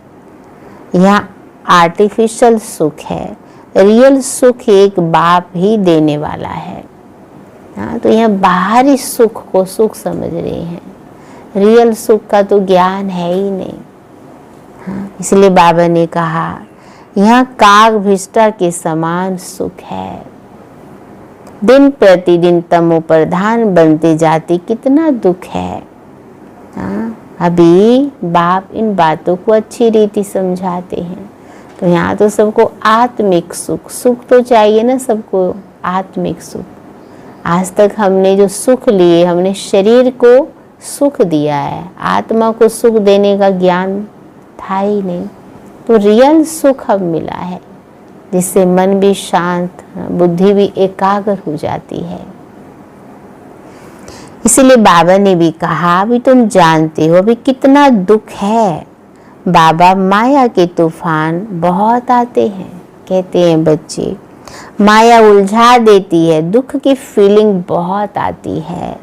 यहाँ आर्टिफिशियल सुख है। रियल सुख एक बाप ही देने वाला है। हाँ, तो यहाँ बाहरी सुख को सुख समझ रहे हैं, रियल सुख का तो ज्ञान है ही नहीं। हाँ, इसलिए बाबा ने कहा यहाँ काग भिष्टा के समान सुख है। दिन प्रतिदिन तमो प्रधान बनते जाते कितना दुख है। हाँ, अभी बाप इन बातों को अच्छी रीति समझाते हैं। तो यहाँ तो सबको आत्मिक सुख तो चाहिए ना, सबको आत्मिक सुख। आज तक हमने जो सुख लिए, हमने शरीर को सुख दिया है, आत्मा को सुख देने का ज्ञान था ही नहीं। तो रियल सुख अब मिला है, जिससे मन भी शांत, बुद्धि भी एकाग्र हो जाती है। इसीलिए बाबा ने भी कहा अभी तुम जानते हो अभी कितना दुख है। बाबा माया के तूफान बहुत आते हैं, कहते हैं बच्चे माया उलझा देती है, दुख की फीलिंग बहुत आती है।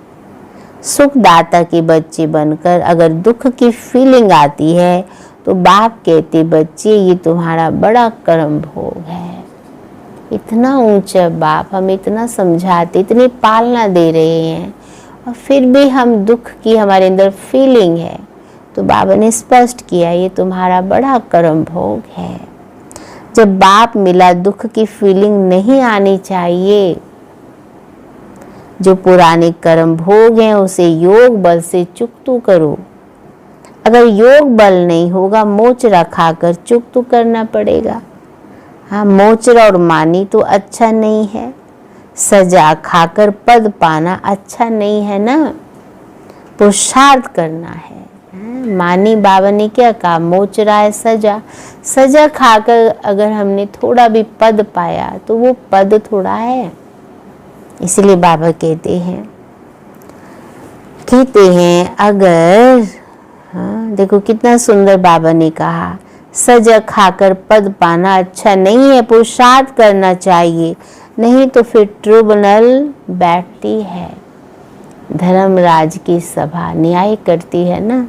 सुखदाता के बच्चे बनकर अगर दुख की फीलिंग आती है तो बाप कहते बच्चे ये तुम्हारा बड़ा कर्म भोग है। इतना ऊंचा बाप, हम इतना समझाते, इतनी पालना दे रहे हैं और फिर भी हम दुख की हमारे अंदर फीलिंग है। तो बाबा ने स्पष्ट किया ये तुम्हारा बड़ा कर्म भोग है। जब बाप मिला दुख की फीलिंग नहीं आनी चाहिए। जो पुराने कर्म भोग हैं उसे योग बल से चुकतू करो। अगर योग बल नहीं होगा मोचरा खाकर चुकतू करना पड़ेगा। हाँ, मोचरा और मानी तो अच्छा नहीं है, सजा खाकर पद पाना अच्छा नहीं है ना। पुरुषार्थ करना है। मानी बाबा ने क्या कहा, मोचरा है सजा। सजा खाकर अगर हमने थोड़ा भी पद पाया तो वो पद थोड़ा है। इसलिए बाबा कहते हैं अगर, हाँ देखो कितना सुंदर बाबा ने कहा, सजा खाकर पद पाना अच्छा नहीं है, पुरुषार्थ करना चाहिए, नहीं तो फिर ट्रिब्यूनल बैठती है, धर्मराज की सभा न्याय करती है ना।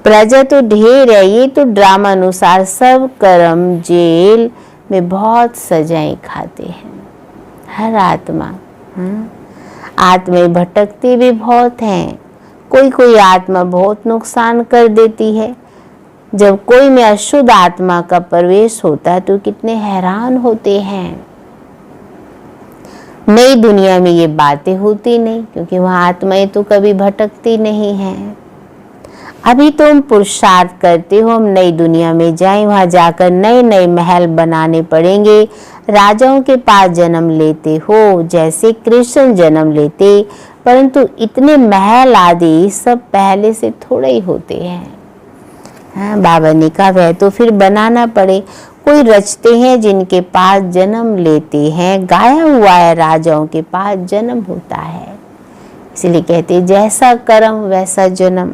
प्रजा तो ढेर है, ये तो ड्रामा अनुसार सब कर्म जेल में बहुत सजाएं खाते हैं। हर आत्मा, आत्माएं भटकती भी बहुत हैं। कोई आत्मा बहुत नुकसान कर देती है। जब कोई में अशुद्ध आत्मा का प्रवेश होता है तो कितने हैरान होते हैं। नई दुनिया में ये बातें होती नहीं क्योंकि वहाँ आत्माएं तो कभी भटकती नहीं हैं। अभी तुम पुरुषार्थ करते हो हम नई दुनिया में जाएं, वहाँ जाकर नए नए महल बनाने पड़ेंगे, राजाओं के पास जन्म लेते हो, जैसे कृष्ण जन्म लेते, परंतु इतने महल आदि सब पहले से थोड़े ही होते हैं। हाँ, बाबा ने कहा वह तो फिर बनाना पड़े, कोई रचते हैं जिनके पास जन्म लेते हैं। गाया हुआ है राजाओं के पास जन्म होता है, इसलिए कहते जैसा कर्म वैसा जन्म।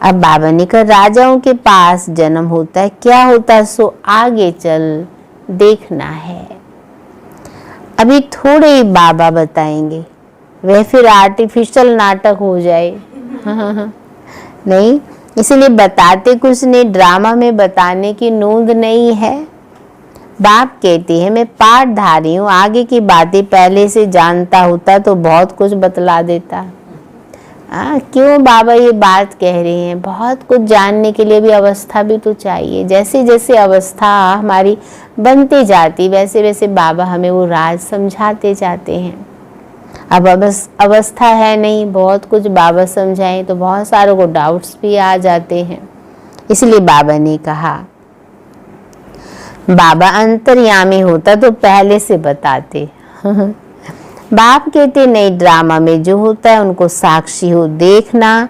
अब बाबा ने कहा राजाओं के पास जन्म होता है, क्या होता है सो आगे चल देखना है। अभी थोड़े ही बाबा बताएंगे, वह फिर आर्टिफिशियल नाटक हो जाए। नहीं, इसलिए बताते कुछ नहीं, ड्रामा में बताने की नोंद नहीं है। बाप कहते हैं मैं पाठधारी हूँ, आगे की बातें पहले से जानता होता तो बहुत कुछ बतला देता। क्यों बाबा ये बात कह रहे हैं? बहुत कुछ जानने के लिए भी अवस्था भी तो चाहिए। जैसे जैसे अवस्था हमारी बनती जाती वैसे वैसे बाबा हमें वो राज समझाते जाते हैं। अब अवस्था है नहीं, बहुत कुछ बाबा समझाएं तो बहुत सारों को डाउट्स भी आ जाते हैं। इसलिए बाबा ने कहा, बाबा अंतर्यामी होता तो पहले से बताते। बाप कहते नहीं, ड्रामा में जो होता है उनको साक्षी हो देखना,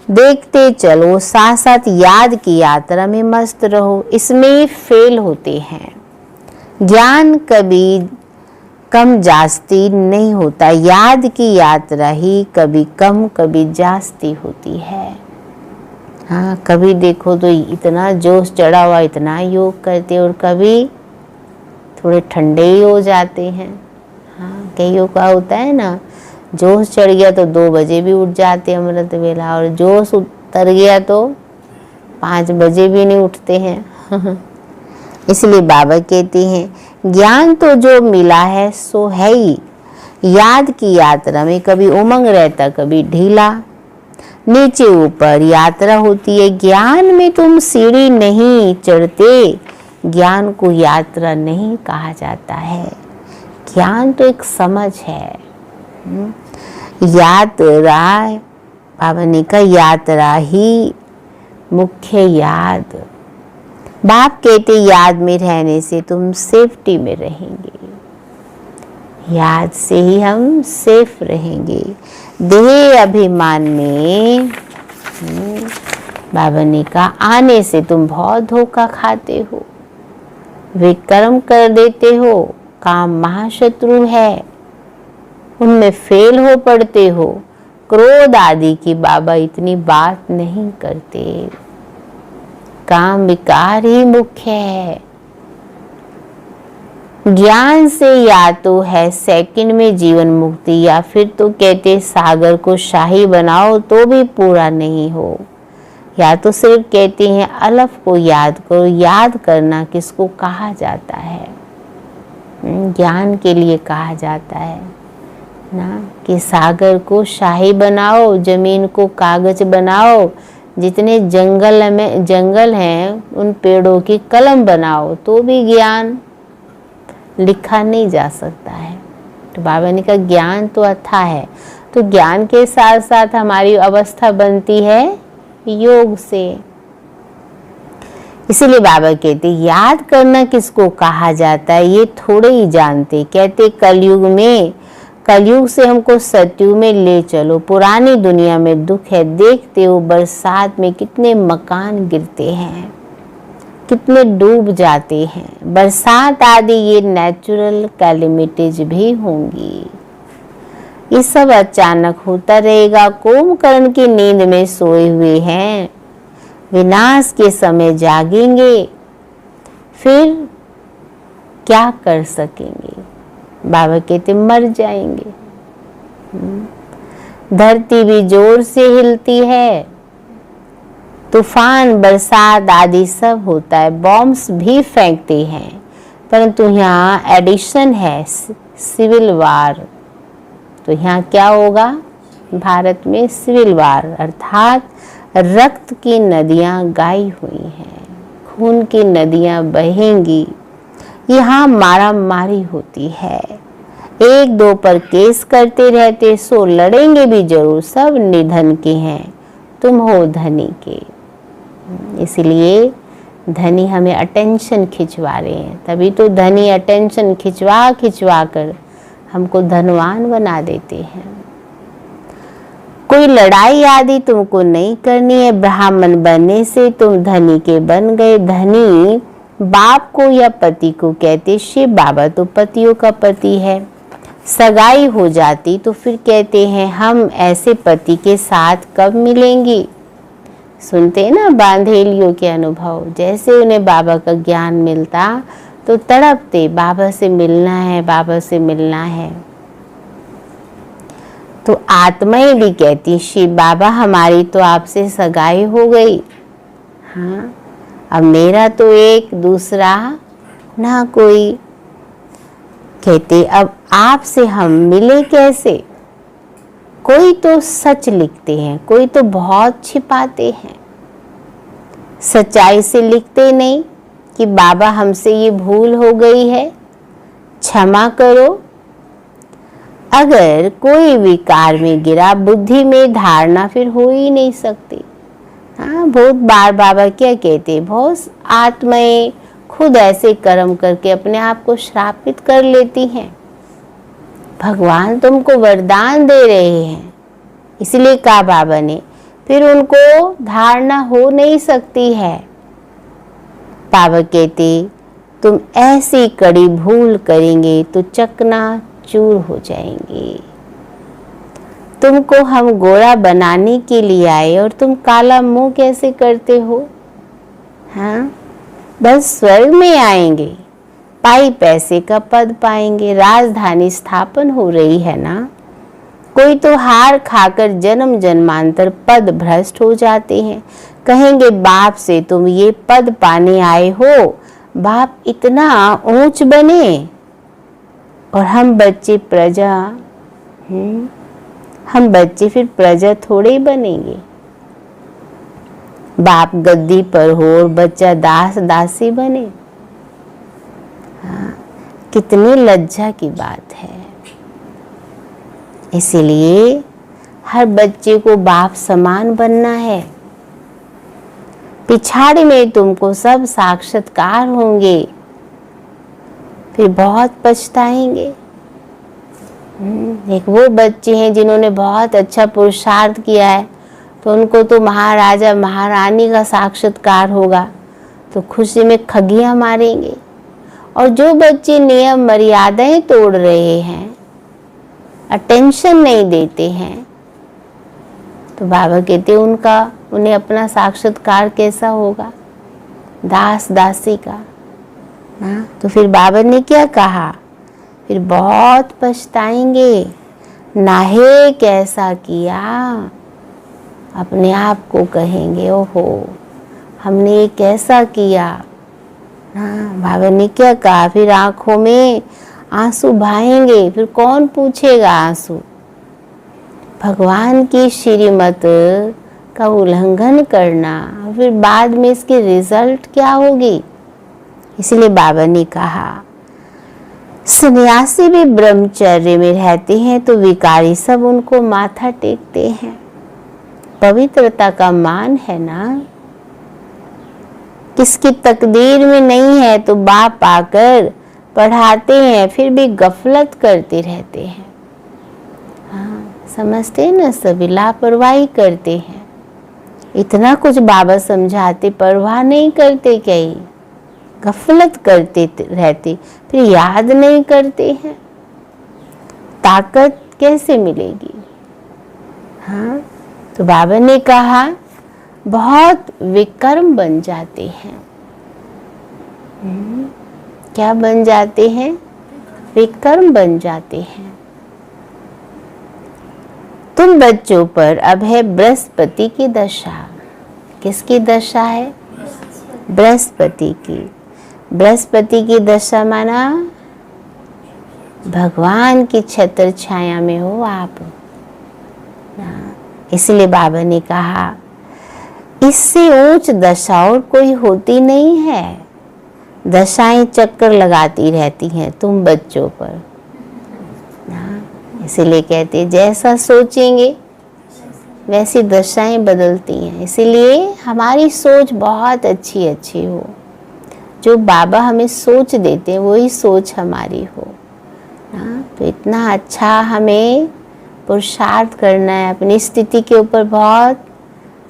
देखते चलो, साथ साथ याद की यात्रा में मस्त रहो। इसमें फेल होते हैं। ज्ञान कभी कम जास्ती नहीं होता, याद की यात्रा ही कभी कम कभी जास्ती होती है। हाँ, कभी देखो तो इतना जोश चढ़ा हुआ, इतना योग करते और कभी थोड़े ठंडे ही हो जाते हैं। हाँ, कईयों का होता है ना, जोश चढ़ गया तो 2 बजे भी उठ जाते अमृत वेला, और जोश उतर गया तो 5 बजे भी नहीं उठते हैं। इसलिए बाबा कहते हैं ज्ञान तो जो मिला है सो है ही। याद की यात्रा में कभी उमंग रहता, कभी ढीला, नीचे ऊपर यात्रा होती है। ज्ञान में तुम सीढ़ी नहीं चढ़ते, ज्ञान को यात्रा नहीं कहा जाता है। ज्ञान तो एक समझ है। यात्रा, बाबा ने कहा यात्रा ही मुख्य याद। बाप कहते याद में रहने से तुम सेफ्टी में रहेंगे, याद से ही हम सेफ रहेंगे। देह अभिमान में बाबा ने कहा आने से तुम बहुत धोखा खाते हो, विकर्म कर देते हो, काम महाशत्रु है, उनमें फेल हो पड़ते हो। क्रोध आदि की बाबा इतनी बात नहीं करते, काम विकार ही मुख्य है। ज्ञान से या तो है सेकंड में जीवन मुक्ति, या फिर तो कहते सागर को शाही बनाओ तो भी पूरा नहीं हो, या तो सिर्फ कहते हैं अलफ को याद करो। याद करना किसको कहा जाता है? ज्ञान के लिए कहा जाता है ना, कि सागर को शाही बनाओ, जमीन को कागज बनाओ, जितने जंगल हैं उन पेड़ों की कलम बनाओ, तो भी ज्ञान लिखा नहीं जा सकता है। तो बाबा ने कहा ज्ञान तो अथाह है, तो ज्ञान के साथ साथ हमारी अवस्था बनती है योग से। इसीलिए बाबा कहते याद करना किसको कहा जाता है ये थोड़े ही जानते। कहते कलयुग से हमको सतयुग में ले चलो। पुरानी दुनिया में दुख है, देखते हो बरसात में कितने मकान गिरते हैं, कितने डूब जाते हैं। बरसात आदि ये नेचुरल कैलेमिटीज भी होंगी, ये सब अचानक होता रहेगा। कुंभकर्ण की नींद में सोए हुए हैं, विनाश के समय जागेंगे, फिर क्या कर सकेंगे? बाबा कहते मर जाएंगे। धरती भी जोर से हिलती है, तूफान बरसात आदि सब होता है, बॉम्ब्स भी फेंकते हैं, परंतु यहाँ एडिशन है सिविल वार। तो यहाँ क्या होगा? भारत में सिविल वार, अर्थात रक्त की नदियाँ गाई हुई हैं, खून की नदियाँ बहेंगी। यहाँ मारा मारी होती है, 1-2 पर केस करते रहते, सो लड़ेंगे भी जरूर। सब निधन के हैं, तुम हो धनी के। इसलिए धनी हमें अटेंशन खिंचवा रहे हैं, तभी तो धनी अटेंशन खिंचवा कर हमको धनवान बना देते हैं। कोई लड़ाई आदि तुमको नहीं करनी है, ब्राह्मण बनने से तुम धनी के बन गए। धनी बाप को या पति को कहते, शिव बाबा तो पतियों का पति है। सगाई हो जाती तो फिर कहते हैं हम ऐसे पति के साथ कब मिलेंगी। सुनते हैं ना बांधेलियों के अनुभव, जैसे उन्हें बाबा का ज्ञान मिलता तो तड़पते, बाबा से मिलना है, बाबा से मिलना है। तो आत्माएं भी कहती, शिव बाबा हमारी तो आपसे सगाई हो गई, हाँ अब मेरा तो एक दूसरा ना कोई। कहते अब आपसे हम मिले कैसे। कोई तो सच लिखते हैं, कोई तो बहुत छिपाते हैं, सच्चाई से लिखते नहीं कि बाबा हमसे ये भूल हो गई है, क्षमा करो। अगर कोई विकार में गिरा, बुद्धि में धारणा फिर हो ही नहीं सकती। हाँ, बहुत बार बाबा क्या कहते, बहुत आत्माएं खुद ऐसे कर्म करके अपने आप को श्रापित कर लेती हैं। भगवान तुमको वरदान दे रहे हैं, इसलिए कहा बाबा ने, फिर उनको धारणा हो नहीं सकती है। बाबा कहते तुम ऐसी कड़ी भूल करेंगे तो चकना चूर हो जाएंगे। तुमको हम गोरा बनाने के लिए आए और तुम काला मुंह कैसे करते हो। हाँ, बस स्वर्ग में आएंगे, पाई पैसे का पद पाएंगे, राजधानी स्थापन हो रही है ना। कोई तो हार खाकर जन्म जन्मांतर पद भ्रष्ट हो जाते हैं, कहेंगे बाप से तुम ये पद पाने आए हो, बाप इतना ऊंच बने और हम बच्चे प्रजा। हम बच्चे फिर प्रजा थोड़े ही बनेंगे। बाप गद्दी पर हो और बच्चा दास दासी बने। हाँ, कितनी लज्जा की बात है। इसीलिए हर बच्चे को बाप समान बनना है। पिछाड़ी में तुमको सब साक्षात्कार होंगे, फिर बहुत पछताएंगे। एक वो बच्चे हैं जिन्होंने बहुत अच्छा पुरुषार्थ किया है, तो उनको तो महाराजा महारानी का साक्षात्कार होगा, तो खुशी में खगियां मारेंगे। और जो बच्चे नियम मर्यादाएं तोड़ रहे हैं, अटेंशन नहीं देते हैं, तो बाबा कहते उन्हें अपना साक्षात्कार कैसा होगा, दास दासी का। हाँ, तो फिर बाबा ने क्या कहा, फिर बहुत पछताएंगे। नाहे कैसा किया, अपने आप को कहेंगे ओहो हमने ये कैसा किया। हाँ, बाबा ने क्या कहा, फिर आंखों में आंसू बहाएंगे। फिर कौन पूछेगा आंसू। भगवान की श्रीमत का उल्लंघन करना, फिर बाद में इसकी रिजल्ट क्या होगी। इसलिए बाबा ने कहा सन्यासी भी ब्रह्मचर्य में रहते हैं तो विकारी सब उनको माथा टेकते हैं। पवित्रता का मान है ना, किसकी तकदीर में नहीं है तो बाप आकर पढ़ाते हैं, फिर भी गफलत करते रहते हैं। हाँ, समझते हैं ना, सभी लापरवाही करते हैं। इतना कुछ बाबा समझाते, परवाह नहीं करते, कहीं गफलत करते रहते, फिर याद नहीं करते हैं। ताकत कैसे मिलेगी। हाँ, तो बाबा ने कहा बहुत विकर्म बन जाते हैं। क्या बन जाते हैं, विकर्म बन जाते हैं। तुम बच्चों पर अब है बृहस्पति की दशा। किसकी दशा है, बृहस्पति की। बृहस्पति की दशा माना भगवान की छत्र छाया में हो आप। इसलिए बाबा ने कहा इससे ऊंच दशा और कोई होती नहीं है। दशाएं चक्कर लगाती रहती हैं तुम बच्चों पर। इसीलिए कहते जैसा सोचेंगे वैसी दशाएं बदलती हैं। इसीलिए हमारी सोच बहुत अच्छी हो। जो बाबा हमें सोच देते हैं वही सोच हमारी हो ना। तो इतना अच्छा हमें पुरुषार्थ करना है, अपनी स्थिति के ऊपर बहुत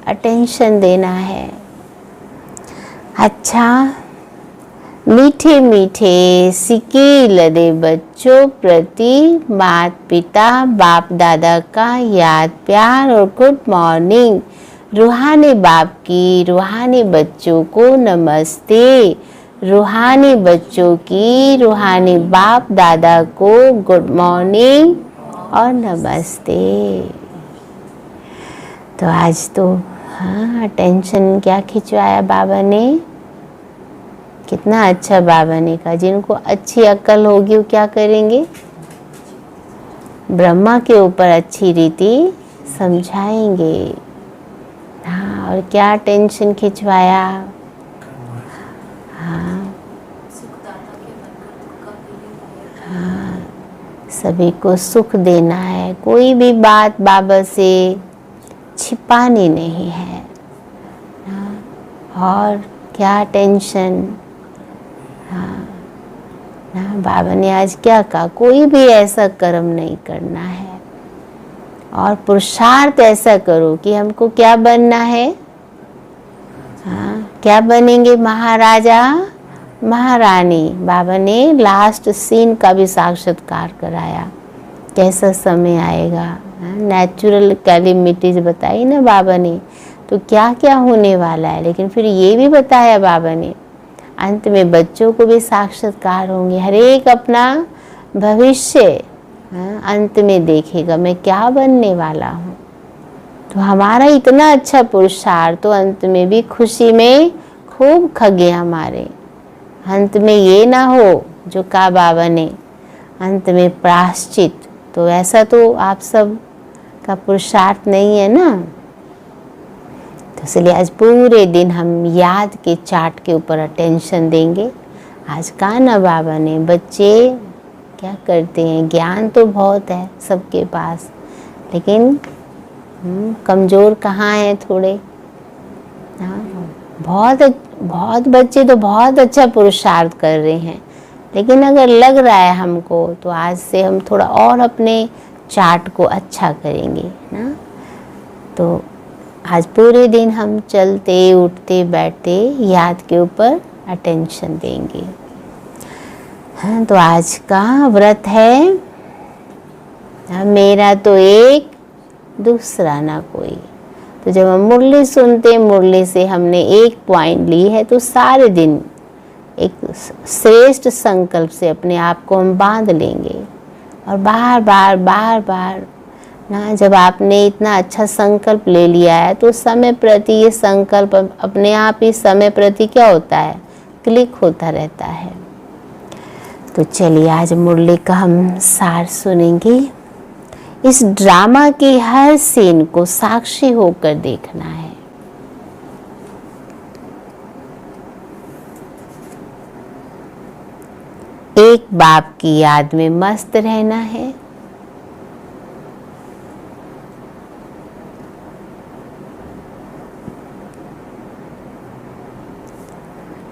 अटेंशन देना है। अच्छा, मीठे मीठे सिके लदे बच्चों प्रति माता पिता बाप दादा का याद प्यार और गुड मॉर्निंग। रूहानी बाप की रूहानी बच्चों को नमस्ते। रूहानी बच्चों की रूहानी बाप दादा को गुड मॉर्निंग और नमस्ते। तो आज तो हाँ, अटेंशन क्या खिंचवाया बाबा ने, कितना अच्छा बाबा ने कहा। जिनको अच्छी अक्ल होगी वो क्या करेंगे, ब्रह्मा के ऊपर अच्छी रीति समझाएंगे। हाँ, और क्या टेंशन खिंचवाया। हाँ, हाँ, सभी को सुख देना है, कोई भी बात बाबा से छिपानी नहीं है। और क्या टेंशन। हाँ ना, बाबा ने आज क्या कहा, कोई भी ऐसा कर्म नहीं करना है और पुरुषार्थ ऐसा करो कि हमको क्या बनना है। हाँ, क्या बनेंगे, महाराजा महारानी। बाबा ने लास्ट सीन का भी साक्षात्कार कराया, कैसा समय आएगा। नेचुरल कैलेमिटीज बताई ना बाबा ने, तो क्या क्या होने वाला है। लेकिन फिर ये भी बताया बाबा ने, अंत में बच्चों को भी साक्षात्कार होंगे। हर एक अपना भविष्य अंत में देखेगा, मैं क्या बनने वाला हूँ। तो हमारा इतना अच्छा पुरुषार्थ, तो अंत में भी खुशी में खूब खगे हमारे। अंत में ये ना हो जो कहा बाबा ने, अंत में प्रायश्चित। तो ऐसा तो आप सब का पुरुषार्थ नहीं है ना। तो इसलिए आज पूरे दिन हम याद के चार्ट के ऊपर अटेंशन देंगे। आज कहा ना बाबा ने, बच्चे क्या करते हैं, ज्ञान तो बहुत है सबके पास, लेकिन कमज़ोर कहाँ हैं थोड़े। हाँ, बहुत बच्चे तो बहुत अच्छा पुरुषार्थ कर रहे हैं, लेकिन अगर लग रहा है हमको, तो आज से हम थोड़ा और अपने चार्ट को अच्छा करेंगे ना। तो आज पूरे दिन हम चलते उठते बैठते याद के ऊपर अटेंशन देंगे। हाँ, तो आज का व्रत है, मेरा तो एक दूसरा ना कोई। तो जब हम मुरली सुनते, मुरली से हमने एक पॉइंट ली है, तो सारे दिन एक श्रेष्ठ संकल्प से अपने आप को हम बांध लेंगे। और बार बार ना, जब आपने इतना अच्छा संकल्प ले लिया है, तो समय प्रति ये संकल्प अपने आप ही समय प्रति क्या होता है, क्लिक होता रहता है। तो चलिए आज मुरली का हम सार सुनेंगे। इस ड्रामा के हर सीन को साक्षी होकर देखना है। एक बाप की याद में मस्त रहना है।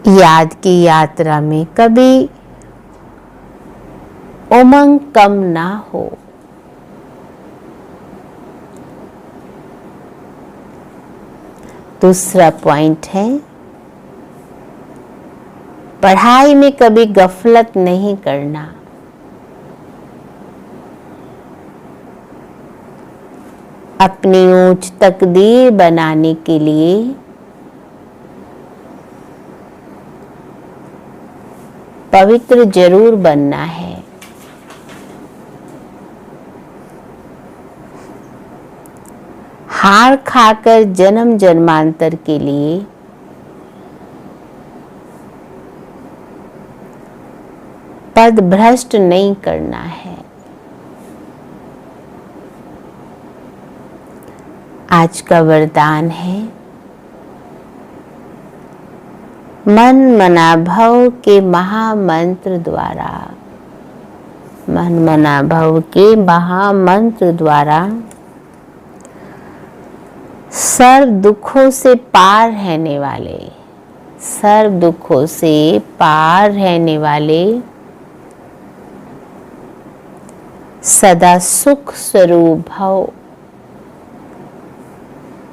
याद की यात्रा में कभी उमंग कम ना हो। दूसरा पॉइंट है, पढ़ाई में कभी गफलत नहीं करना। अपनी ऊंच तकदीर बनाने के लिए पवित्र जरूर बनना है। हार खाकर जन्म जन्मांतर के लिए पद भ्रष्ट नहीं करना है। आज का वरदान है, मन मना भव के महामंत्र द्वारा, मन मना भव के महामंत्र द्वारा सर्व दुखों से पार रहने वाले सर्व दुखों से पार रहने वाले सदा सुख स्वरूप भव।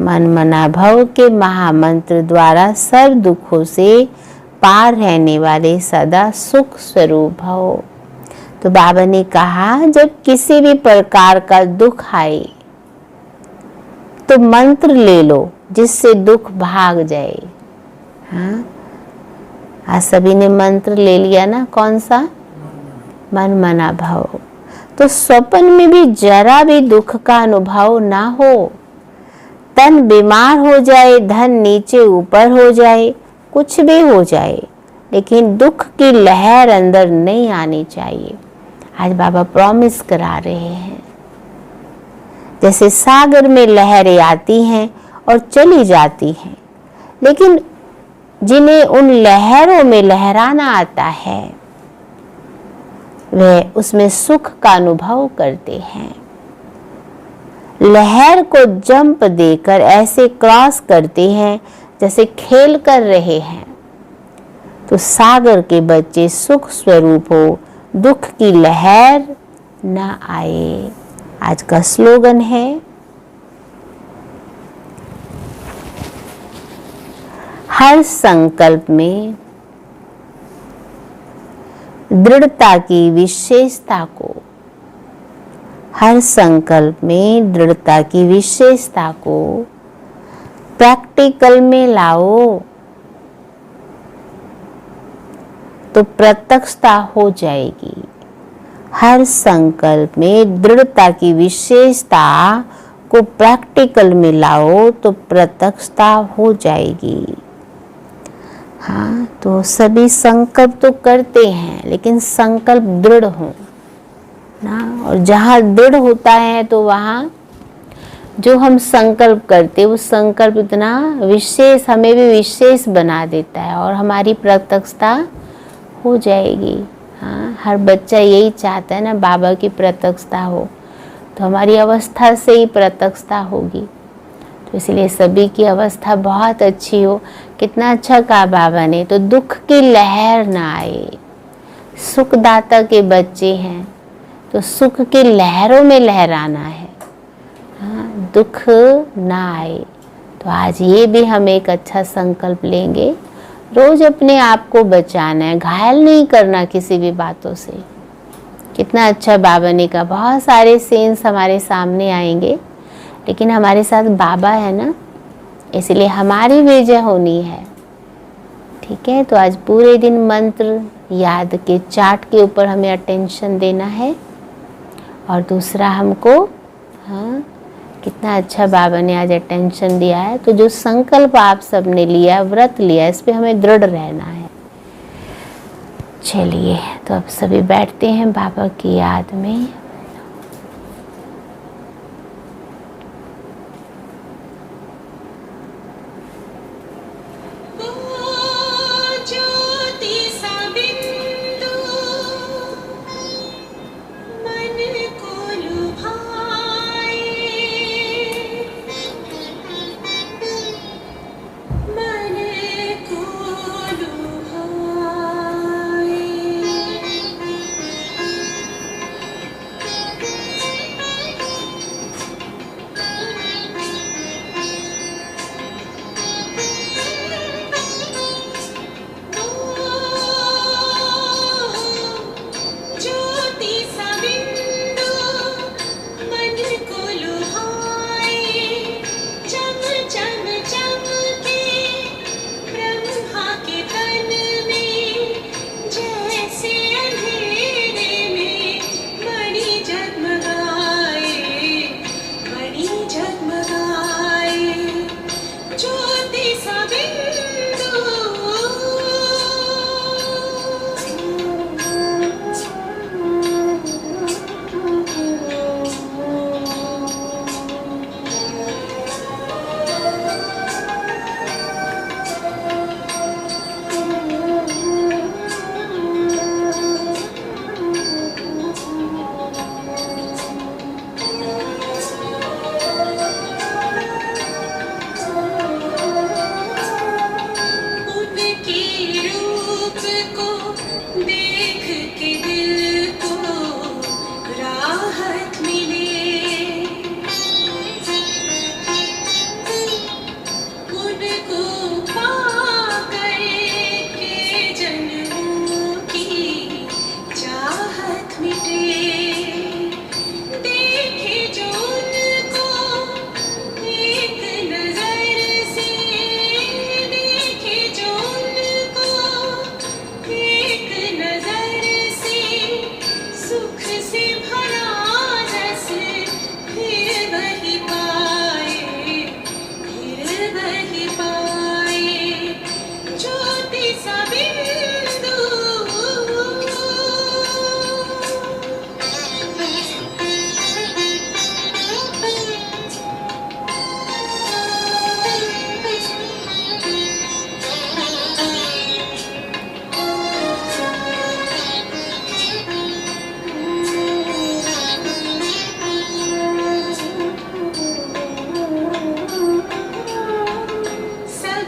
मन मना भव के महामंत्र द्वारा सर्व दुखों से पार रहने वाले सदा सुख स्वरूप भव। तो बाबा ने कहा, जब किसी भी प्रकार का दुख आए तो मंत्र ले लो जिससे दुख भाग जाए। हाँ, आज सभी ने मंत्र ले लिया ना, कौन सा? मन मना भव। तो स्वप्न में भी जरा भी दुख का अनुभव ना हो, तन बीमार हो जाए, धन नीचे ऊपर हो जाए, कुछ भी हो जाए, लेकिन दुख की लहर अंदर नहीं आनी चाहिए। आज बाबा प्रॉमिस करा रहे हैं। जैसे सागर में लहरें आती हैं और चली जाती हैं, लेकिन जिन्हें उन लहरों में लहराना आता है वे उसमें सुख का अनुभव करते हैं। लहर को जंप देकर ऐसे क्रॉस करते हैं जैसे खेल कर रहे हैं। तो सागर के बच्चे सुख स्वरूप हो, दुख की लहर न आए। आज का स्लोगन है, हर संकल्प में दृढ़ता की विशेषता को, हर संकल्प में दृढ़ता की विशेषता को प्रैक्टिकल में लाओ तो प्रत्यक्षता हो जाएगी। हर संकल्प में दृढ़ता की विशेषता को प्रैक्टिकल में लाओ तो प्रत्यक्षता हो जाएगी। हाँ, तो सभी संकल्प तो करते हैं, लेकिन संकल्प दृढ़ हो ना। और जहाँ दृढ़ होता है तो वहाँ जो हम संकल्प करते वो संकल्प इतना विशेष, हमें भी विशेष बना देता है और हमारी प्रत्यक्षता हो जाएगी। हाँ, हर बच्चा यही चाहता है ना, बाबा की प्रत्यक्षता हो, तो हमारी अवस्था से ही प्रत्यक्षता होगी। तो इसलिए सभी की अवस्था बहुत अच्छी हो। कितना अच्छा कहा बाबा ने, तो दुख की लहर ना आए। सुखदाता के बच्चे हैं तो सुख की लहरों में लहराना है। हाँ, दुख ना आए। तो आज ये भी हम एक अच्छा संकल्प लेंगे, रोज अपने आप को बचाना है, घायल नहीं करना किसी भी बातों से। कितना अच्छा बाबा ने कहा, बहुत सारे सीन्स हमारे सामने आएंगे, लेकिन हमारे साथ बाबा है ना, इसलिए हमारी विजय होनी है। ठीक है, तो आज पूरे दिन मंत्र याद के चार्ट के ऊपर हमें अटेंशन देना है। और दूसरा हमको, हाँ, कितना अच्छा बाबा ने आज अटेंशन दिया है। तो जो संकल्प आप सबने लिया, व्रत लिया, इस पे हमें दृढ़ रहना है। चलिए, तो अब सभी बैठते हैं बाबा की याद में। चम चम के ब्रह्मा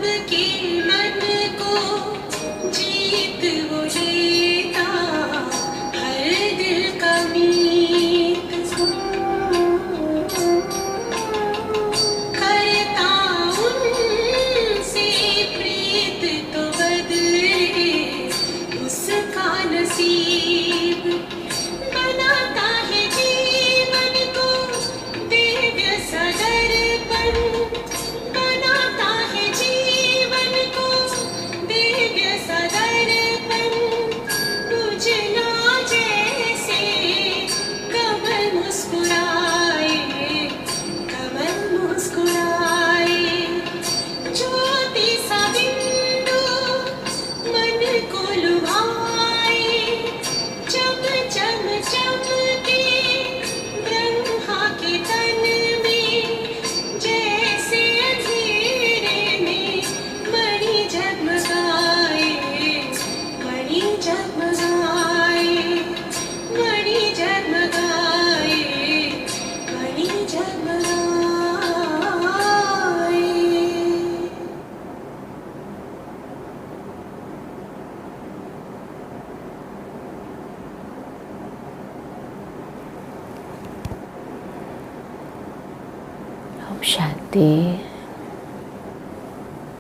सबके मन को जीत वो लेता, हर दिल का मीत करता उनसे प्रीत तो बदले उसका नसीब, बनाता है जीवन को दिव्य सदर्पण, बनाता है जीवन को दिव्य सदर्पण, पूजना जैसे कमल मुस्कुराए, कमल मुस्कुराए, ज्योति सा बिंदु मन को लुभाए, चम चम चमके ब्रह्मा के तन में, जैसे अंधेरे में मणि जगमगाए, मणि जगमगाए, मणि जगमगाए, मणि जगमगाए। ओम शांति।